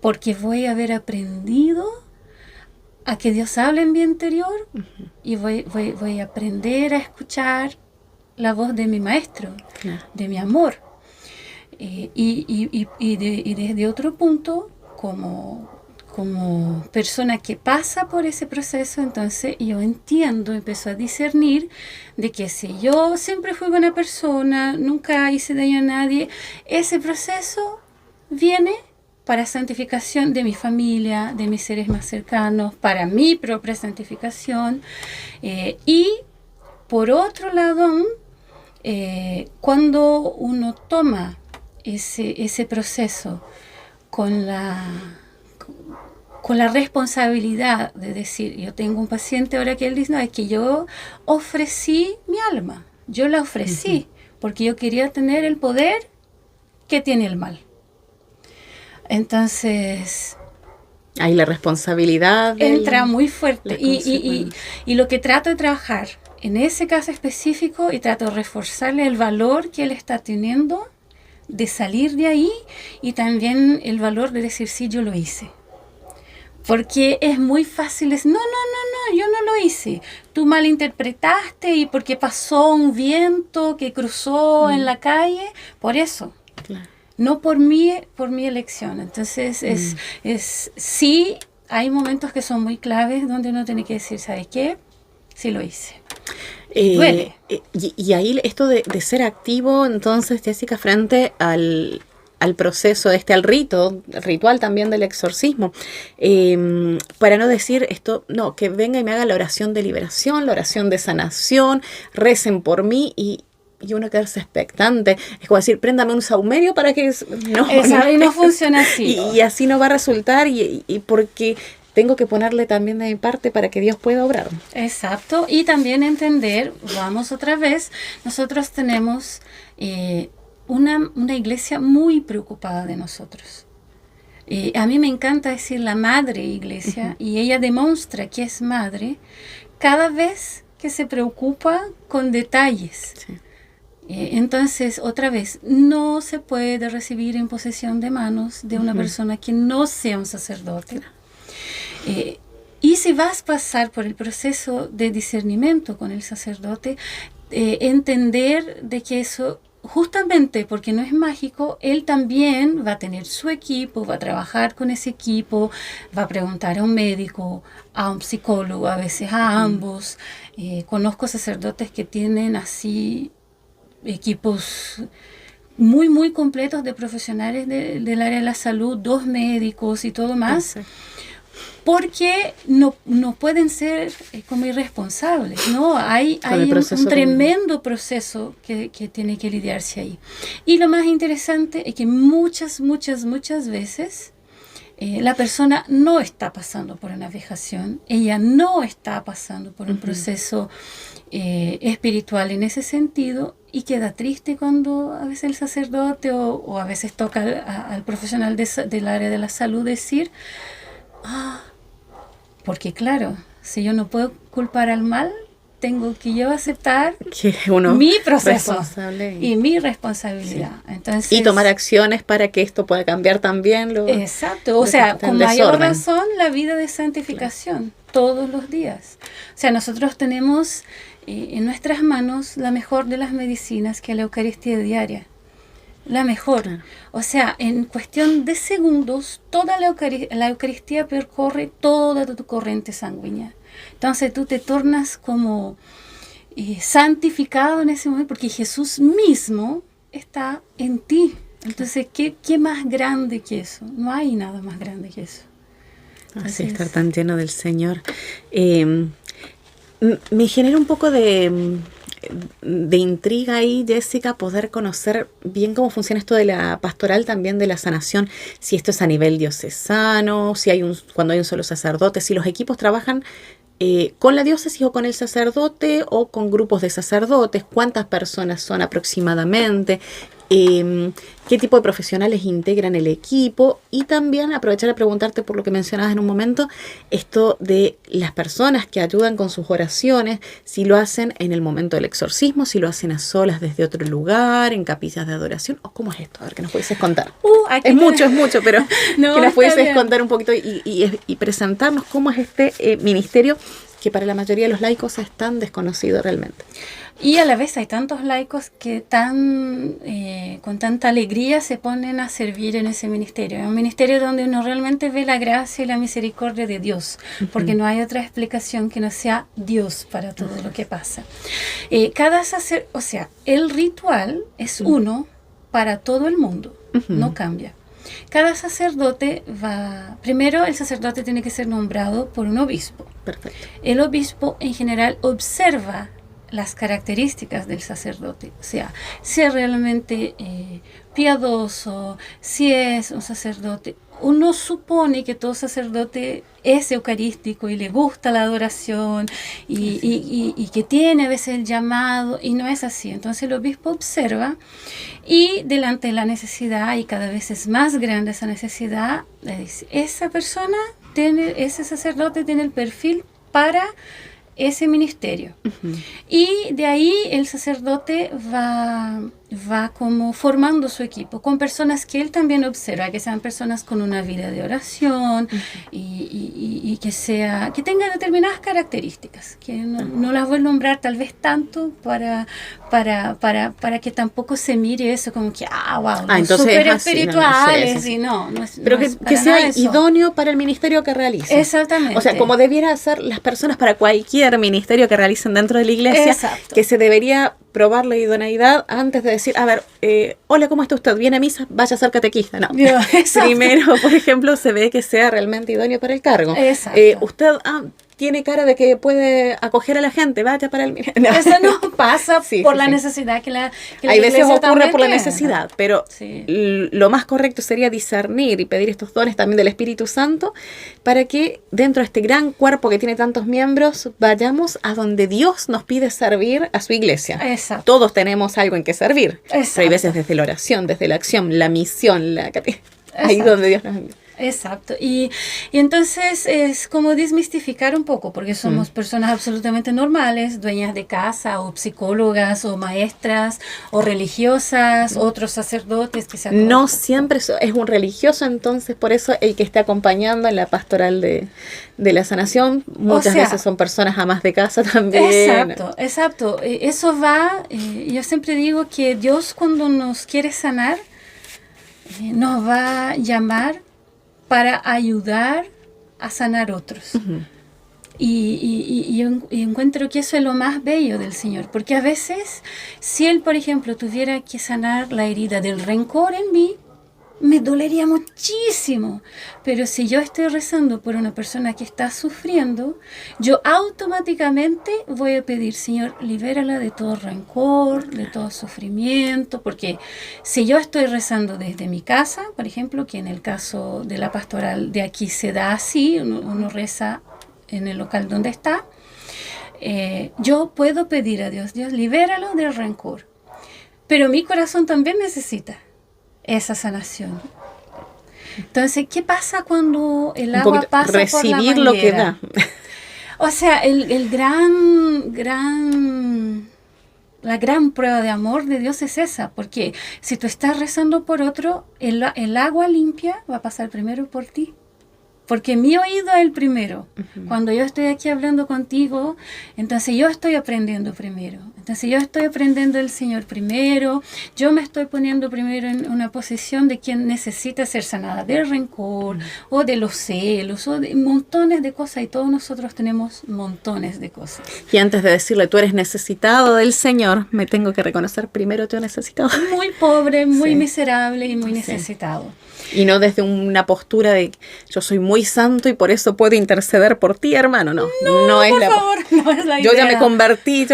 Porque voy a haber aprendido a que Dios hable en mi interior y voy a aprender a escuchar la voz de mi maestro, de mi amor. Y desde otro punto, como persona que pasa por ese proceso, entonces yo empiezo a discernir de que si yo siempre fui buena persona, nunca hice daño a nadie, ese proceso viene para santificación de mi familia, de mis seres más cercanos, para mi propia santificación. Y por otro lado, cuando uno toma ese proceso con la responsabilidad de decir, yo tengo un paciente ahora que él dice, no, es que yo ofrecí mi alma, yo la ofrecí, porque yo quería tener el poder que tiene el mal. Entonces, ahí la responsabilidad entra muy fuerte y lo que trato de trabajar en ese caso específico y trato de reforzarle el valor que él está teniendo de salir de ahí y también el valor de decir, sí, yo lo hice. Porque es muy fácil decir, no, yo no lo hice. Tú malinterpretaste y porque pasó un viento que cruzó en la calle, por eso. Claro. No por mi elección. Entonces, sí hay momentos que son muy claves donde uno tiene que decir, ¿sabe qué? Sí lo hice. Duele. Y ahí esto de ser activo, entonces, Jessica, frente al proceso, al ritual también del exorcismo, para no decir esto, no, que venga y me haga la oración de liberación, la oración de sanación, recen por mí y uno quedarse expectante. Es como decir, préndame un saumerio para que... No funciona así. Y así no va a resultar y porque... tengo que ponerle también de mi parte para que Dios pueda obrar. Exacto, y también entender, vamos otra vez, nosotros tenemos una iglesia muy preocupada de nosotros. A mí me encanta decir la madre iglesia, y ella demuestra que es madre cada vez que se preocupa con detalles. Sí. Entonces, otra vez, no se puede recibir imposición de manos de una persona que no sea un sacerdote. Y si vas a pasar por el proceso de discernimiento con el sacerdote, entender de que eso, justamente porque no es mágico, él también va a tener su equipo, va a trabajar con ese equipo, va a preguntar a un médico, a un psicólogo, a veces a ambos. Conozco sacerdotes que tienen así equipos muy, muy completos de profesionales del área de la salud, 2 médicos y todo más. Porque no pueden ser como irresponsables, ¿no? Hay un tremendo proceso que tiene que lidiarse ahí. Y lo más interesante es que muchas veces la persona no está pasando por una vejación, ella no está pasando por un proceso espiritual en ese sentido, y queda triste cuando a veces el sacerdote o a veces toca al profesional del área de la salud decir, porque claro, si yo no puedo culpar al mal, tengo que yo aceptar que uno mi proceso y mi responsabilidad. Sí. Entonces, y tomar acciones para que esto pueda cambiar también. Exacto, o sea, con mayor razón la vida de santificación, todos los días. O sea, nosotros tenemos en nuestras manos la mejor de las medicinas, que es la Eucaristía diaria. La mejor. Claro. O sea, en cuestión de segundos, toda la Eucaristía percorre toda tu corriente sanguínea. Entonces tú te tornas como santificado en ese momento, porque Jesús mismo está en ti. Entonces, ¿qué más grande que eso? No hay nada más grande que eso. Así, estar tan lleno del Señor. Me genera un poco de intriga ahí, Jessica, poder conocer bien cómo funciona esto de la pastoral, también de la sanación, si esto es a nivel diocesano, si hay cuando hay un solo sacerdote, si los equipos trabajan con la diócesis o con el sacerdote o con grupos de sacerdotes, cuántas personas son aproximadamente, qué tipo de profesionales integran el equipo, y también aprovechar a preguntarte por lo que mencionabas en un momento, esto de las personas que ayudan con sus oraciones, si lo hacen en el momento del exorcismo, si lo hacen a solas desde otro lugar, en capillas de adoración, o cómo es esto, a ver, que nos pudieses contar. Es mucho, pero no, que nos pudieses contar un poquito y presentarnos cómo es este ministerio que para la mayoría de los laicos es tan desconocido realmente. Y a la vez hay tantos laicos que con tanta alegría se ponen a servir en ese ministerio. Es un ministerio donde uno realmente ve la gracia y la misericordia de Dios, porque no hay otra explicación que no sea Dios para todo lo que pasa. O sea, el ritual es uno para todo el mundo, no cambia. Cada sacerdote primero el sacerdote tiene que ser nombrado por un obispo. Perfecto. El obispo en general observa las características del sacerdote, o sea, si es realmente piadoso, si es un sacerdote. Uno supone que todo sacerdote es eucarístico y le gusta la adoración y que tiene a veces el llamado, y no es así. Entonces el obispo observa y delante de la necesidad, y cada vez es más grande esa necesidad, le dice, ese sacerdote tiene el perfil para ese ministerio. Y de ahí el sacerdote va va como formando su equipo con personas que él también observa, que sean personas con una vida de oración y que tengan determinadas características, que no las voy a nombrar tal vez tanto para que tampoco se mire eso como que, wow, los súper espirituales, y no es, pero no que sea idóneo para el ministerio que realice. Exactamente. O sea, como debiera ser las personas para cualquier ministerio que realicen dentro de la iglesia, exacto, que se debería probar la idoneidad antes de decir, a ver, hola, ¿cómo está usted? ¿Viene a misa? Vaya a ser catequista. No. Primero, por ejemplo, se ve que sea realmente idóneo para el cargo. Usted tiene cara de que puede acoger a la gente, vaya para el... No. Eso no pasa por la necesidad que la hay veces ocurre por la necesidad, pero lo más correcto sería discernir y pedir estos dones también del Espíritu Santo para que dentro de este gran cuerpo que tiene tantos miembros vayamos a donde Dios nos pide servir a su iglesia. Exacto. Todos tenemos algo en que servir. Exacto. Pero hay veces desde la oración, desde la acción, la misión, ahí donde Dios nos envía. Exacto. Y entonces es como desmistificar un poco, porque somos personas absolutamente normales, dueñas de casa, o psicólogas, o maestras, o religiosas, otros sacerdotes que se no siempre es un religioso, entonces por eso el que está acompañando en la pastoral de la sanación, muchas veces son personas amas de casa también. Exacto. Eso va, yo siempre digo que Dios cuando nos quiere sanar, nos va a llamar para ayudar a sanar otros. Y encuentro que eso es lo más bello del Señor, porque a veces, si Él, por ejemplo, tuviera que sanar la herida del rencor en mí, me dolería muchísimo. Pero si yo estoy rezando por una persona que está sufriendo, yo automáticamente voy a pedir, Señor, libérala de todo rencor, de todo sufrimiento, porque si yo estoy rezando desde mi casa, por ejemplo, que en el caso de la pastoral de aquí se da así, uno reza en el local donde está, yo puedo pedir a Dios, libéralo del rencor. Pero mi corazón también necesita esa sanación. Entonces, ¿qué pasa cuando el agua pasa recibir por la manguera? Lo que da. O sea, la gran prueba de amor de Dios es esa, porque si tú estás rezando por otro, el agua limpia va a pasar primero por ti. Porque mi oído es el primero. Cuando yo estoy aquí hablando contigo, entonces yo estoy aprendiendo primero. Entonces yo estoy aprendiendo del Señor primero. Yo me estoy poniendo primero en una posición de quien necesita ser sanada del rencor o de los celos o de montones de cosas. Y todos nosotros tenemos montones de cosas. Y antes de decirle, tú eres necesitado del Señor, me tengo que reconocer primero te he necesitado. Muy pobre, muy miserable y muy necesitado. Y no desde una postura de yo soy muy santo y por eso puedo interceder por ti, hermano. No es por la favor, no es la idea. Yo ya me convertí.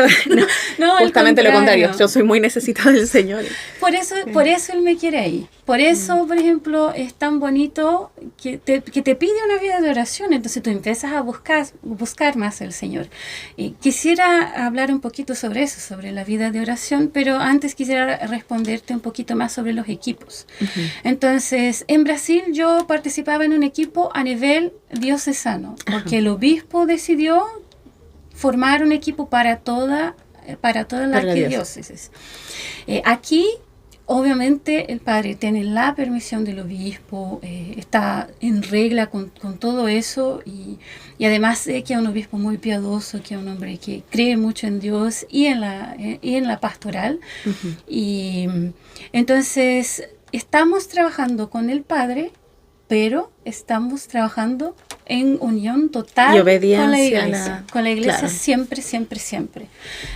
Justamente lo contrario. Yo soy muy necesitado del Señor. Por eso Él me quiere ahí. Por eso, por ejemplo, es tan bonito que te pide una vida de oración. Entonces tú empiezas a buscar más al Señor. Y quisiera hablar un poquito sobre eso, sobre la vida de oración, pero antes quisiera responderte un poquito más sobre los equipos. Entonces, en Brasil yo participaba en un equipo a nivel diocesano, porque el obispo decidió formar un equipo para toda la arquidiócesis. Aquí, obviamente, el padre tiene la permisión del obispo, está en regla con todo eso, y además sé que es un obispo muy piadoso, que es un hombre que cree mucho en Dios y en la pastoral. Y entonces estamos trabajando con el padre, pero estamos trabajando en unión total y obediencia con la iglesia, claro. siempre.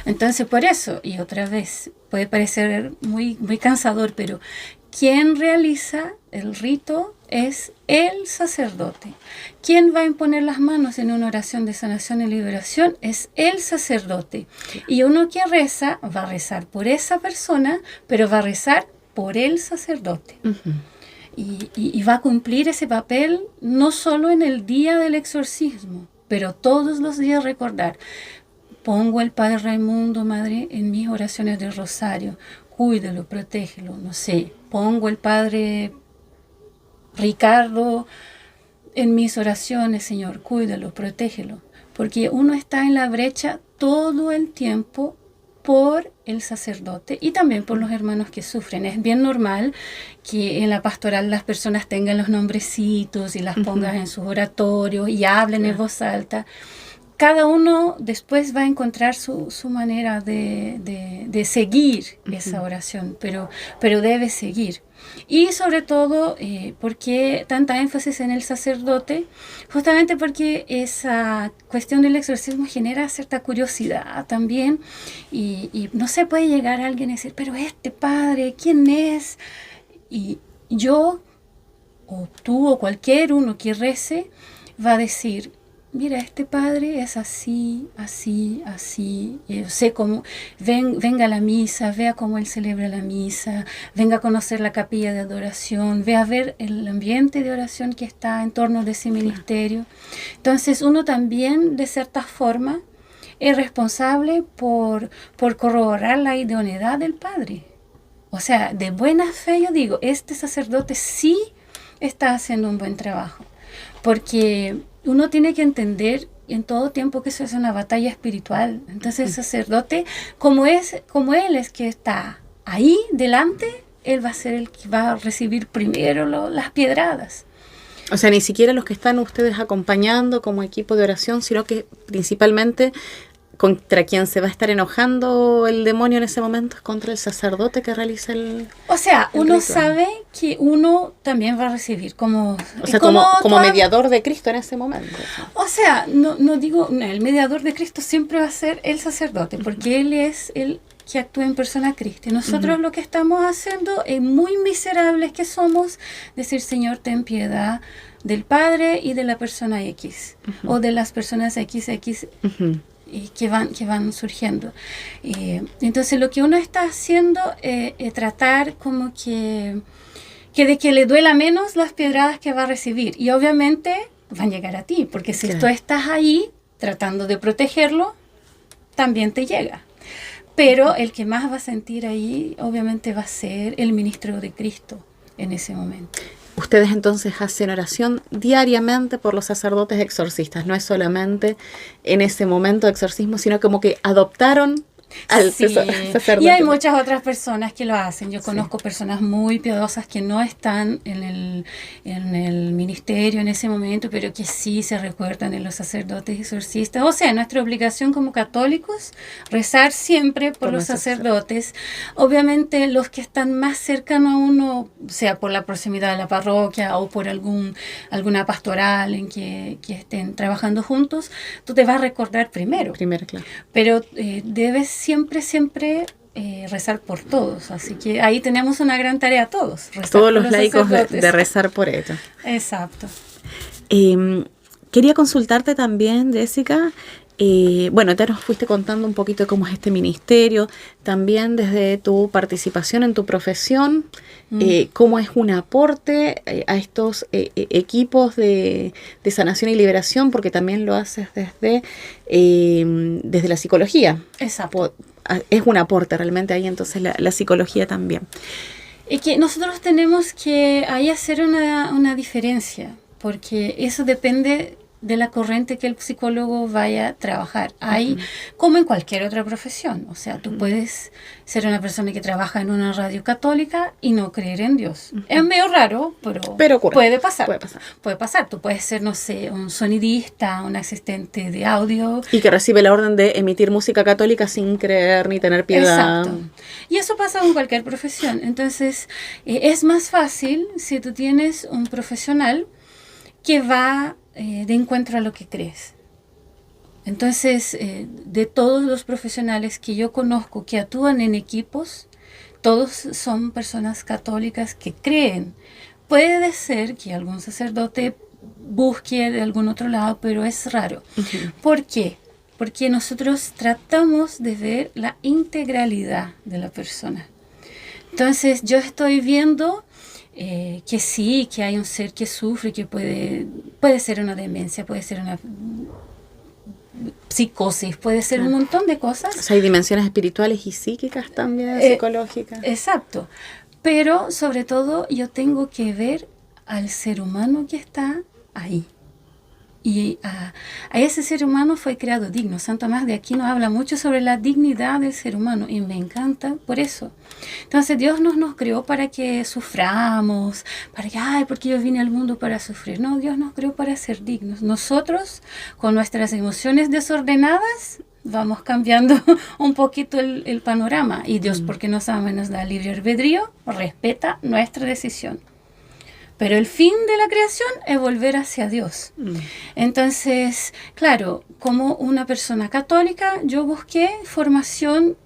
Entonces, por eso, y otra vez, puede parecer muy, muy cansador, pero quien realiza el rito es el sacerdote. Quien va a imponer las manos en una oración de sanación y liberación es el sacerdote. Y uno que reza, va a rezar por esa persona, pero va a rezar por el sacerdote. Y va a cumplir ese papel no solo en el día del exorcismo, pero todos los días recordar. Pongo al Padre Raimundo, Madre, en mis oraciones del rosario. Cuídalo, protégelo, no sé. Pongo al Padre Ricardo en mis oraciones, Señor. Cuídalo, protégelo. Porque uno está en la brecha todo el tiempo por el sacerdote y también por los hermanos que sufren. Es bien normal que en la pastoral las personas tengan los nombrecitos y las pongan en sus oratorios y hablen en voz alta. Cada uno después va a encontrar su manera de seguir esa oración, pero debe seguir. Y sobre todo, ¿por qué tanta énfasis en el sacerdote? Justamente porque esa cuestión del exorcismo genera cierta curiosidad también. Y no se puede llegar a alguien y decir, pero este padre, ¿quién es? Y yo, o tú, o cualquier uno que rece, va a decir, mira, este padre es así, así, así. Sé cómo, venga a la misa, vea cómo él celebra la misa, venga a conocer la capilla de adoración, vea a ver el ambiente de oración que está en torno de ese ministerio. Entonces uno también, de cierta forma, es responsable por corroborar la idoneidad del padre. O sea, de buena fe yo digo, este sacerdote sí está haciendo un buen trabajo. Porque uno tiene que entender en todo tiempo que eso es una batalla espiritual. Entonces el sacerdote, como él es que está ahí delante, él va a ser el que va a recibir primero las piedradas. O sea, ni siquiera los que están ustedes acompañando como equipo de oración, sino que principalmente contra quien se va a estar enojando el demonio en ese momento es contra el sacerdote que realiza el O sea, uno ritual. sabe que uno también va a recibir como mediador de Cristo en ese momento. O sea, no digo, el mediador de Cristo siempre va a ser el sacerdote, porque él es el que actúa en persona Cristo. Y nosotros lo que estamos haciendo es muy miserables que somos, decir, Señor, ten piedad del Padre y de la persona X, o de las personas XX. Que van surgiendo. Entonces lo que uno está haciendo es tratar como que de que le duela menos las piedradas que va a recibir. Y obviamente van a llegar a ti, porque si tú estás ahí tratando de protegerlo, también te llega. Pero el que más va a sentir ahí, obviamente, va a ser el ministro de Cristo en ese momento. Ustedes entonces hacen oración diariamente por los sacerdotes exorcistas. No es solamente en ese momento de exorcismo, sino como que adoptaron al sacerdote. Y hay muchas otras personas que lo hacen. Yo conozco personas muy piadosas que no están en el ministerio en ese momento, pero que sí se recuerdan en los sacerdotes exorcistas. O sea, nuestra obligación como católicos, rezar siempre por los sacerdotes. Obviamente los que están más cercanos a uno, sea por la proximidad de la parroquia o por alguna pastoral en que estén trabajando juntos, tú te vas a recordar primero. Claro. Pero debes siempre rezar por todos. Así que ahí tenemos una gran tarea todos. Todos los laicos de rezar por ellos. Exacto. Quería consultarte también, Jessica. Bueno, te nos fuiste contando un poquito de cómo es este ministerio, también desde tu participación en tu profesión, cómo es un aporte a estos equipos de sanación y liberación, porque también lo haces desde la psicología. Exacto. Es un aporte realmente ahí, entonces la psicología también. Y que nosotros tenemos que ahí hacer una diferencia, porque eso depende de la corriente que el psicólogo vaya a trabajar. Hay, como en cualquier otra profesión, o sea, tú puedes ser una persona que trabaja en una radio católica y no creer en Dios. Es medio raro, pero puede pasar. Puede pasar. Tú puedes ser, no sé, un sonidista, un asistente de audio. Y que recibe la orden de emitir música católica sin creer ni tener piedad. Exacto. Y eso pasa con cualquier profesión. Entonces, es más fácil si tú tienes un profesional que va de encuentro a lo que crees. Entonces, de todos los profesionales que yo conozco que actúan en equipos, todos son personas católicas que creen. Puede ser que algún sacerdote busque de algún otro lado, pero es raro. ¿Por qué? Porque nosotros tratamos de ver la integralidad de la persona. Entonces, yo estoy viendo que sí, que hay un ser que sufre, que puede ser una demencia, puede ser una psicosis, puede ser un montón de cosas. O sea, hay dimensiones espirituales y psíquicas también, psicológicas. Exacto. Pero sobre todo yo tengo que ver al ser humano que está ahí. a ese ser humano fue creado digno. Santo Tomás de Aquino habla mucho sobre la dignidad del ser humano y me encanta por eso. Entonces Dios nos creó para que suframos, para que, porque yo vine al mundo para sufrir. No, Dios nos creó para ser dignos. Nosotros, con nuestras emociones desordenadas, vamos cambiando un poquito el panorama. Y Dios, porque nos ama y nos da libre albedrío, respeta nuestra decisión. Pero el fin de la creación es volver hacia Dios. Entonces, claro, como una persona católica, yo busqué formación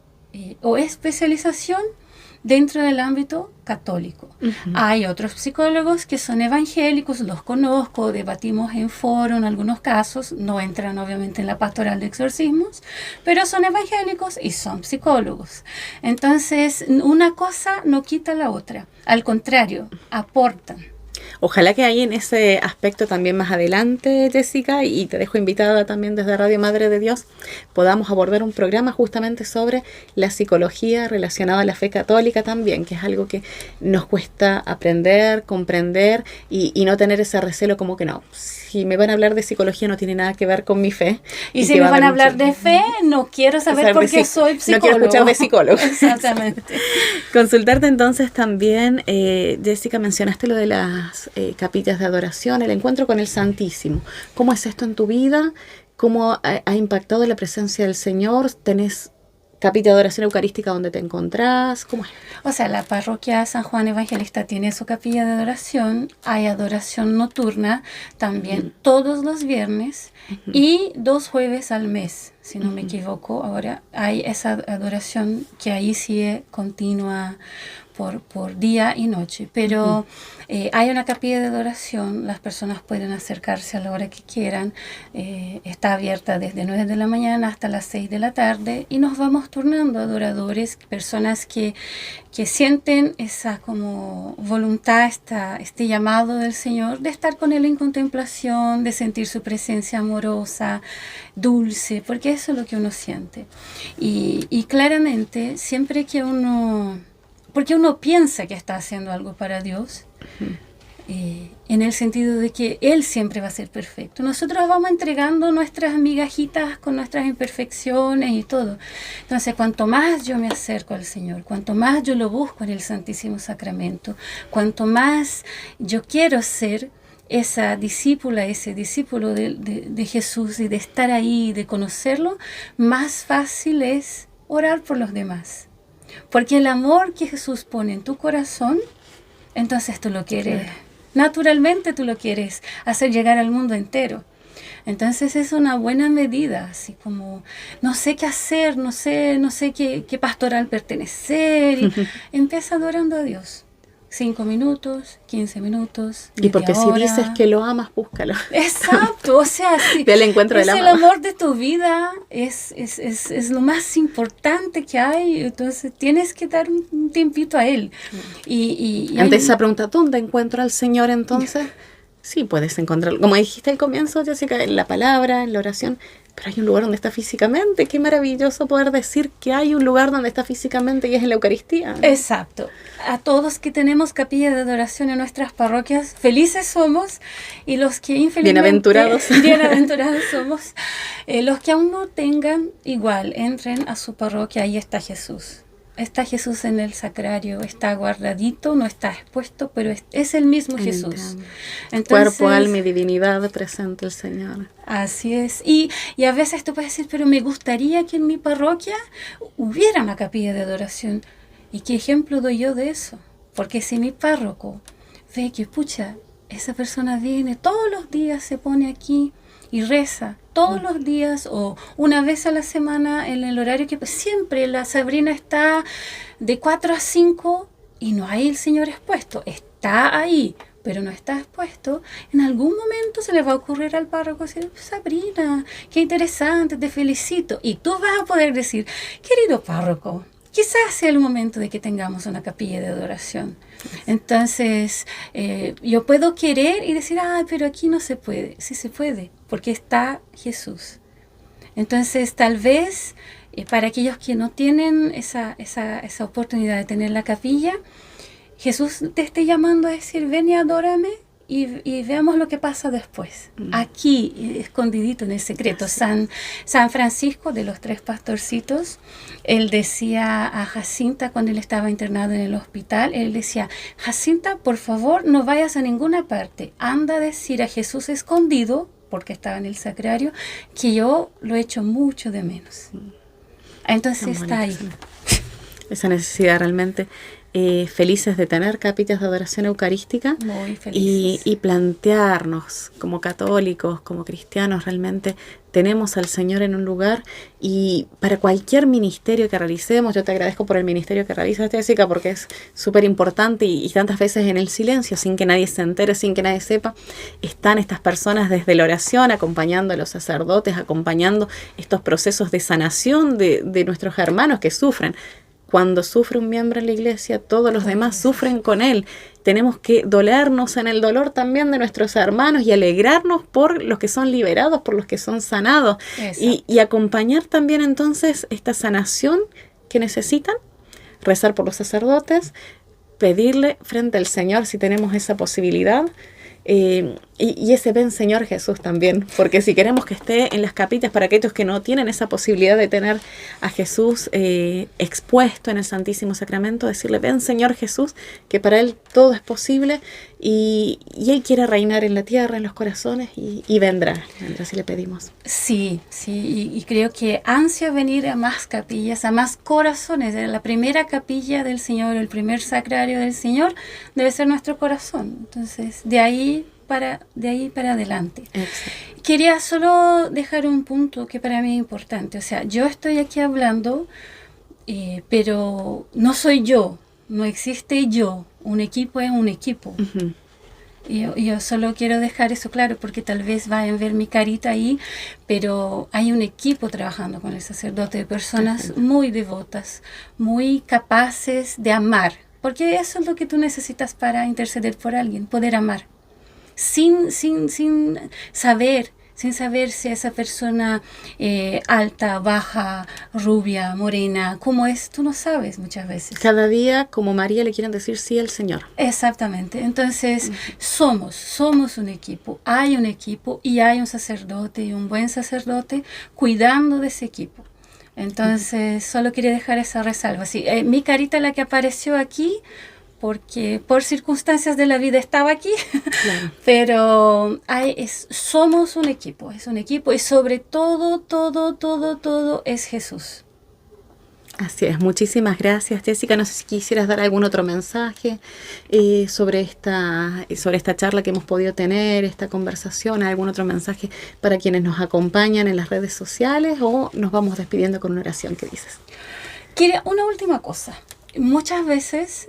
o especialización dentro del ámbito católico. Hay otros psicólogos que son evangélicos, los conozco, debatimos en foro en algunos casos, no entran obviamente en la pastoral de exorcismos, pero son evangélicos y son psicólogos. Entonces, una cosa no quita la otra, al contrario, aportan. Ojalá que ahí en ese aspecto también más adelante, Jessica, y te dejo invitada también desde Radio Madre de Dios, podamos abordar un programa justamente sobre la psicología relacionada a la fe católica también, que es algo que nos cuesta aprender, comprender y no tener ese recelo como que no, si me van a hablar de psicología no tiene nada que ver con mi fe. Y si me van a hablar de fe, no quiero saber por qué soy psicólogo. No quiero escuchar de psicólogo. Exactamente. Consultarte entonces también, Jessica, mencionaste lo de las capillas de adoración, el encuentro con el Santísimo. ¿Cómo es esto en tu vida? ¿Cómo ha impactado la presencia del Señor? ¿Tenés capilla de adoración eucarística donde te encontrás? ¿Cómo es? O sea, la parroquia San Juan Evangelista tiene su capilla de adoración, hay adoración nocturna también todos los viernes y 2 jueves al mes, si no me equivoco. Ahora hay esa adoración que ahí sigue continua por día y noche, pero hay una capilla de adoración, las personas pueden acercarse a la hora que quieran, está abierta desde 9 de la mañana hasta las 6 de la tarde y nos vamos turnando adoradores, personas que sienten esa como voluntad, este llamado del Señor de estar con Él en contemplación, de sentir su presencia amorosa, dulce, porque eso es lo que uno siente. Y claramente, siempre que porque uno piensa que está haciendo algo para Dios, en el sentido de que Él siempre va a ser perfecto. Nosotros vamos entregando nuestras migajitas con nuestras imperfecciones y todo. Entonces, cuanto más yo me acerco al Señor, cuanto más yo lo busco en el Santísimo Sacramento, cuanto más yo quiero ser esa discípula, ese discípulo de Jesús y de estar ahí, de conocerlo, más fácil es orar por los demás. Porque el amor que Jesús pone en tu corazón, entonces tú lo quieres, naturalmente tú lo quieres hacer llegar al mundo entero. Entonces es una buena medida, así como no sé qué hacer, no sé qué pastoral pertenecer. Y empieza adorando a Dios. 5 minutos, 15 minutos, y porque media hora. Si dices que lo amas, búscalo. Exacto, o sea, sí, del encuentro del el amor de tu vida, es lo más importante que hay, entonces tienes que dar un tiempito a Él. Y ante esa pregunta, ¿dónde encuentro al Señor entonces? Sí, puedes encontrarlo, como dijiste al comienzo, Jessica, en la palabra, en la oración, pero hay un lugar donde está físicamente. Qué maravilloso poder decir que hay un lugar donde está físicamente y es en la Eucaristía, ¿no? Exacto. A todos que tenemos capilla de adoración en nuestras parroquias, felices somos, y los que infelizmente... Bienaventurados somos. Los que aún no tengan, igual, entren a su parroquia, ahí está Jesús. Está Jesús en el sagrario, está guardadito, no está expuesto, pero es el mismo Jesús. Entonces, cuerpo, alma y divinidad presente el Señor. Así es. Y a veces tú puedes decir, pero me gustaría que en mi parroquia hubiera una capilla de adoración. ¿Y qué ejemplo doy yo de eso? Porque si mi párroco ve que, pucha, esa persona viene todos los días, se pone aquí y reza todos los días o una vez a la semana en el horario que siempre la Sabrina está de 4 a 5 y no hay el Señor expuesto, está ahí, pero no está expuesto, en algún momento se le va a ocurrir al párroco decir, Sabrina, qué interesante, te felicito. Y tú vas a poder decir, querido párroco, quizás sea el momento de que tengamos una capilla de adoración. Entonces, yo puedo querer y decir, pero aquí no se puede. Sí se puede, porque está Jesús. Entonces, tal vez, para aquellos que no tienen esa oportunidad de tener la capilla, Jesús te esté llamando a decir, ven y adórame, y veamos lo que pasa después. Aquí, escondidito en el secreto, San Francisco, de los 3 pastorcitos, él decía a Jacinta cuando él estaba internado en el hospital, él decía, Jacinta, por favor, no vayas a ninguna parte, anda a decir a Jesús escondido, porque estaba en el sagrario, que yo lo echo mucho de menos. Entonces está ahí. Esa necesidad realmente. Felices de tener capillas de adoración eucarística. Muy felices. Y plantearnos como católicos, como cristianos, realmente tenemos al Señor en un lugar, y para cualquier ministerio que realicemos, yo te agradezco por el ministerio que realizas, Jessica, porque es súper importante, y tantas veces en el silencio, sin que nadie se entere, sin que nadie sepa, están estas personas desde la oración, acompañando a los sacerdotes, acompañando estos procesos de sanación de nuestros hermanos que sufren. Cuando sufre un miembro en la iglesia, todos los demás sufren con él. Tenemos que dolernos en el dolor también de nuestros hermanos y alegrarnos por los que son liberados, por los que son sanados. Y acompañar también entonces esta sanación que necesitan, rezar por los sacerdotes, pedirle frente al Señor si tenemos esa posibilidad. Y ese ven Señor Jesús también, porque si queremos que esté en las capillas para aquellos que no tienen esa posibilidad de tener a Jesús expuesto en el Santísimo Sacramento, decirle ven Señor Jesús, que para Él todo es posible, y Él quiere reinar en la tierra, en los corazones, y vendrá si le pedimos. Sí, y creo que ansia venir a más capillas, a más corazones. La primera capilla del Señor, el primer sagrario del Señor debe ser nuestro corazón. Entonces, de ahí para adelante. Exacto. Quería solo dejar un punto que para mí es importante. O sea, yo estoy aquí hablando, pero no soy yo, no existe yo. Un equipo es un equipo. Uh-huh. Yo solo quiero dejar eso claro, porque tal vez vayan a ver mi carita ahí, pero hay un equipo trabajando con el sacerdote, de personas muy devotas, muy capaces de amar, porque eso es lo que tú necesitas para interceder por alguien, poder amar. Sin saber si esa persona alta, baja, rubia, morena, cómo es, tú no sabes muchas veces. Cada día, como María, le quieren decir sí al Señor. Exactamente. Entonces, somos un equipo. Hay un equipo y hay un sacerdote, y un buen sacerdote cuidando de ese equipo. Entonces, solo quería dejar esa resalva. Sí, mi carita, la que apareció aquí, porque por circunstancias de la vida estaba aquí, claro. Pero somos un equipo, es un equipo, y sobre todo es Jesús. Así es, muchísimas gracias, Jessica. No sé si quisieras dar algún otro mensaje sobre esta charla que hemos podido tener, esta conversación, algún otro mensaje para quienes nos acompañan en las redes sociales, o nos vamos despidiendo con una oración. ¿Qué dices? Quiero una última cosa. Muchas veces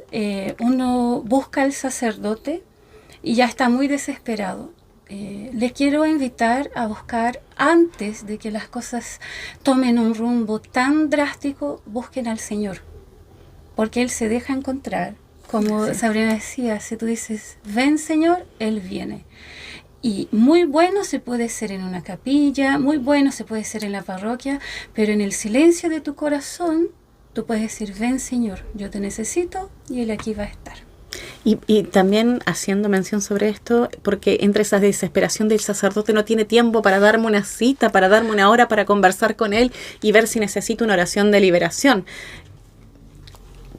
uno busca al sacerdote y ya está muy desesperado. Les quiero invitar a buscar, antes de que las cosas tomen un rumbo tan drástico, busquen al Señor, porque Él se deja encontrar. Como Sabrina decía, si tú dices, ven Señor, Él viene. Y muy bueno se puede ser en una capilla, muy bueno se puede ser en la parroquia, pero en el silencio de tu corazón, tú puedes decir, ven Señor, yo te necesito, y Él aquí va a estar. Y también haciendo mención sobre esto, porque entre esa desesperación del sacerdote no tiene tiempo para darme una cita, para darme una hora para conversar con él y ver si necesito una oración de liberación.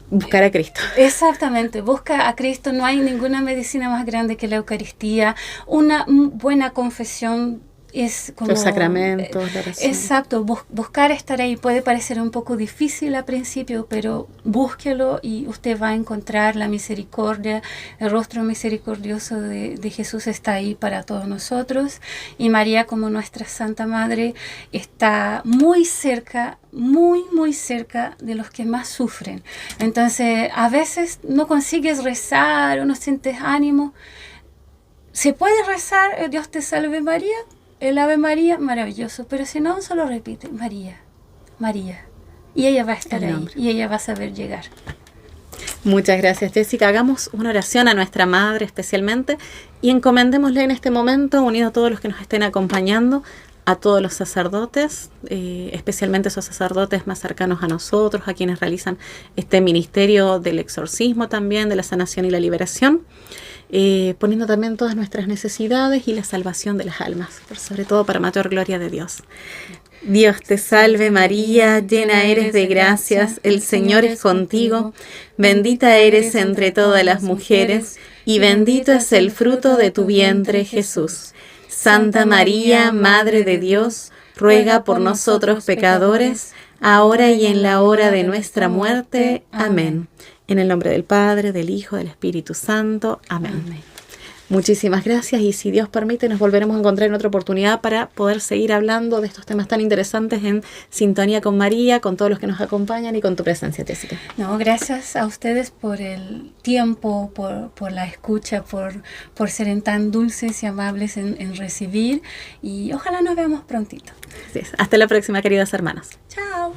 Buscar a Cristo. Exactamente, busca a Cristo. No hay ninguna medicina más grande que la Eucaristía. Una buena confesión es como... Los sacramentos, la oración. Exacto, buscar estar ahí puede parecer un poco difícil al principio, pero búsquelo y usted va a encontrar la misericordia, el rostro misericordioso de Jesús está ahí para todos nosotros. Y María, como nuestra Santa Madre, está muy cerca, muy cerca de los que más sufren. Entonces, a veces no consigues rezar o no sientes ánimo. ¿Se puede rezar Dios te salve María? El Ave María, maravilloso, pero si no, solo repite, María, María. Y ella va a estar ahí, y ella va a saber llegar. Muchas gracias, Jessica. Hagamos una oración a nuestra Madre especialmente, y encomendémosle en este momento, unido a todos los que nos estén acompañando, a todos los sacerdotes, especialmente esos sacerdotes más cercanos a nosotros, a quienes realizan este ministerio del exorcismo también, de la sanación y la liberación. poniendo también todas nuestras necesidades y la salvación de las almas, pero sobre todo para mayor gloria de Dios. Dios te salve María, llena eres de gracias, el Señor es contigo, bendita eres entre todas las mujeres, y bendito es el fruto de tu vientre, Jesús. Santa María, Madre de Dios, ruega por nosotros pecadores, ahora y en la hora de nuestra muerte. Amén. En el nombre del Padre, del Hijo, del Espíritu Santo. Amén. Amén. Muchísimas gracias, y si Dios permite nos volveremos a encontrar en otra oportunidad para poder seguir hablando de estos temas tan interesantes en Sintonía con María, con todos los que nos acompañan y con tu presencia, Jessica. No, gracias a ustedes por el tiempo, por la escucha, por ser tan dulces y amables en recibir, y ojalá nos veamos prontito. Así es. Hasta la próxima, queridas hermanas. Chao.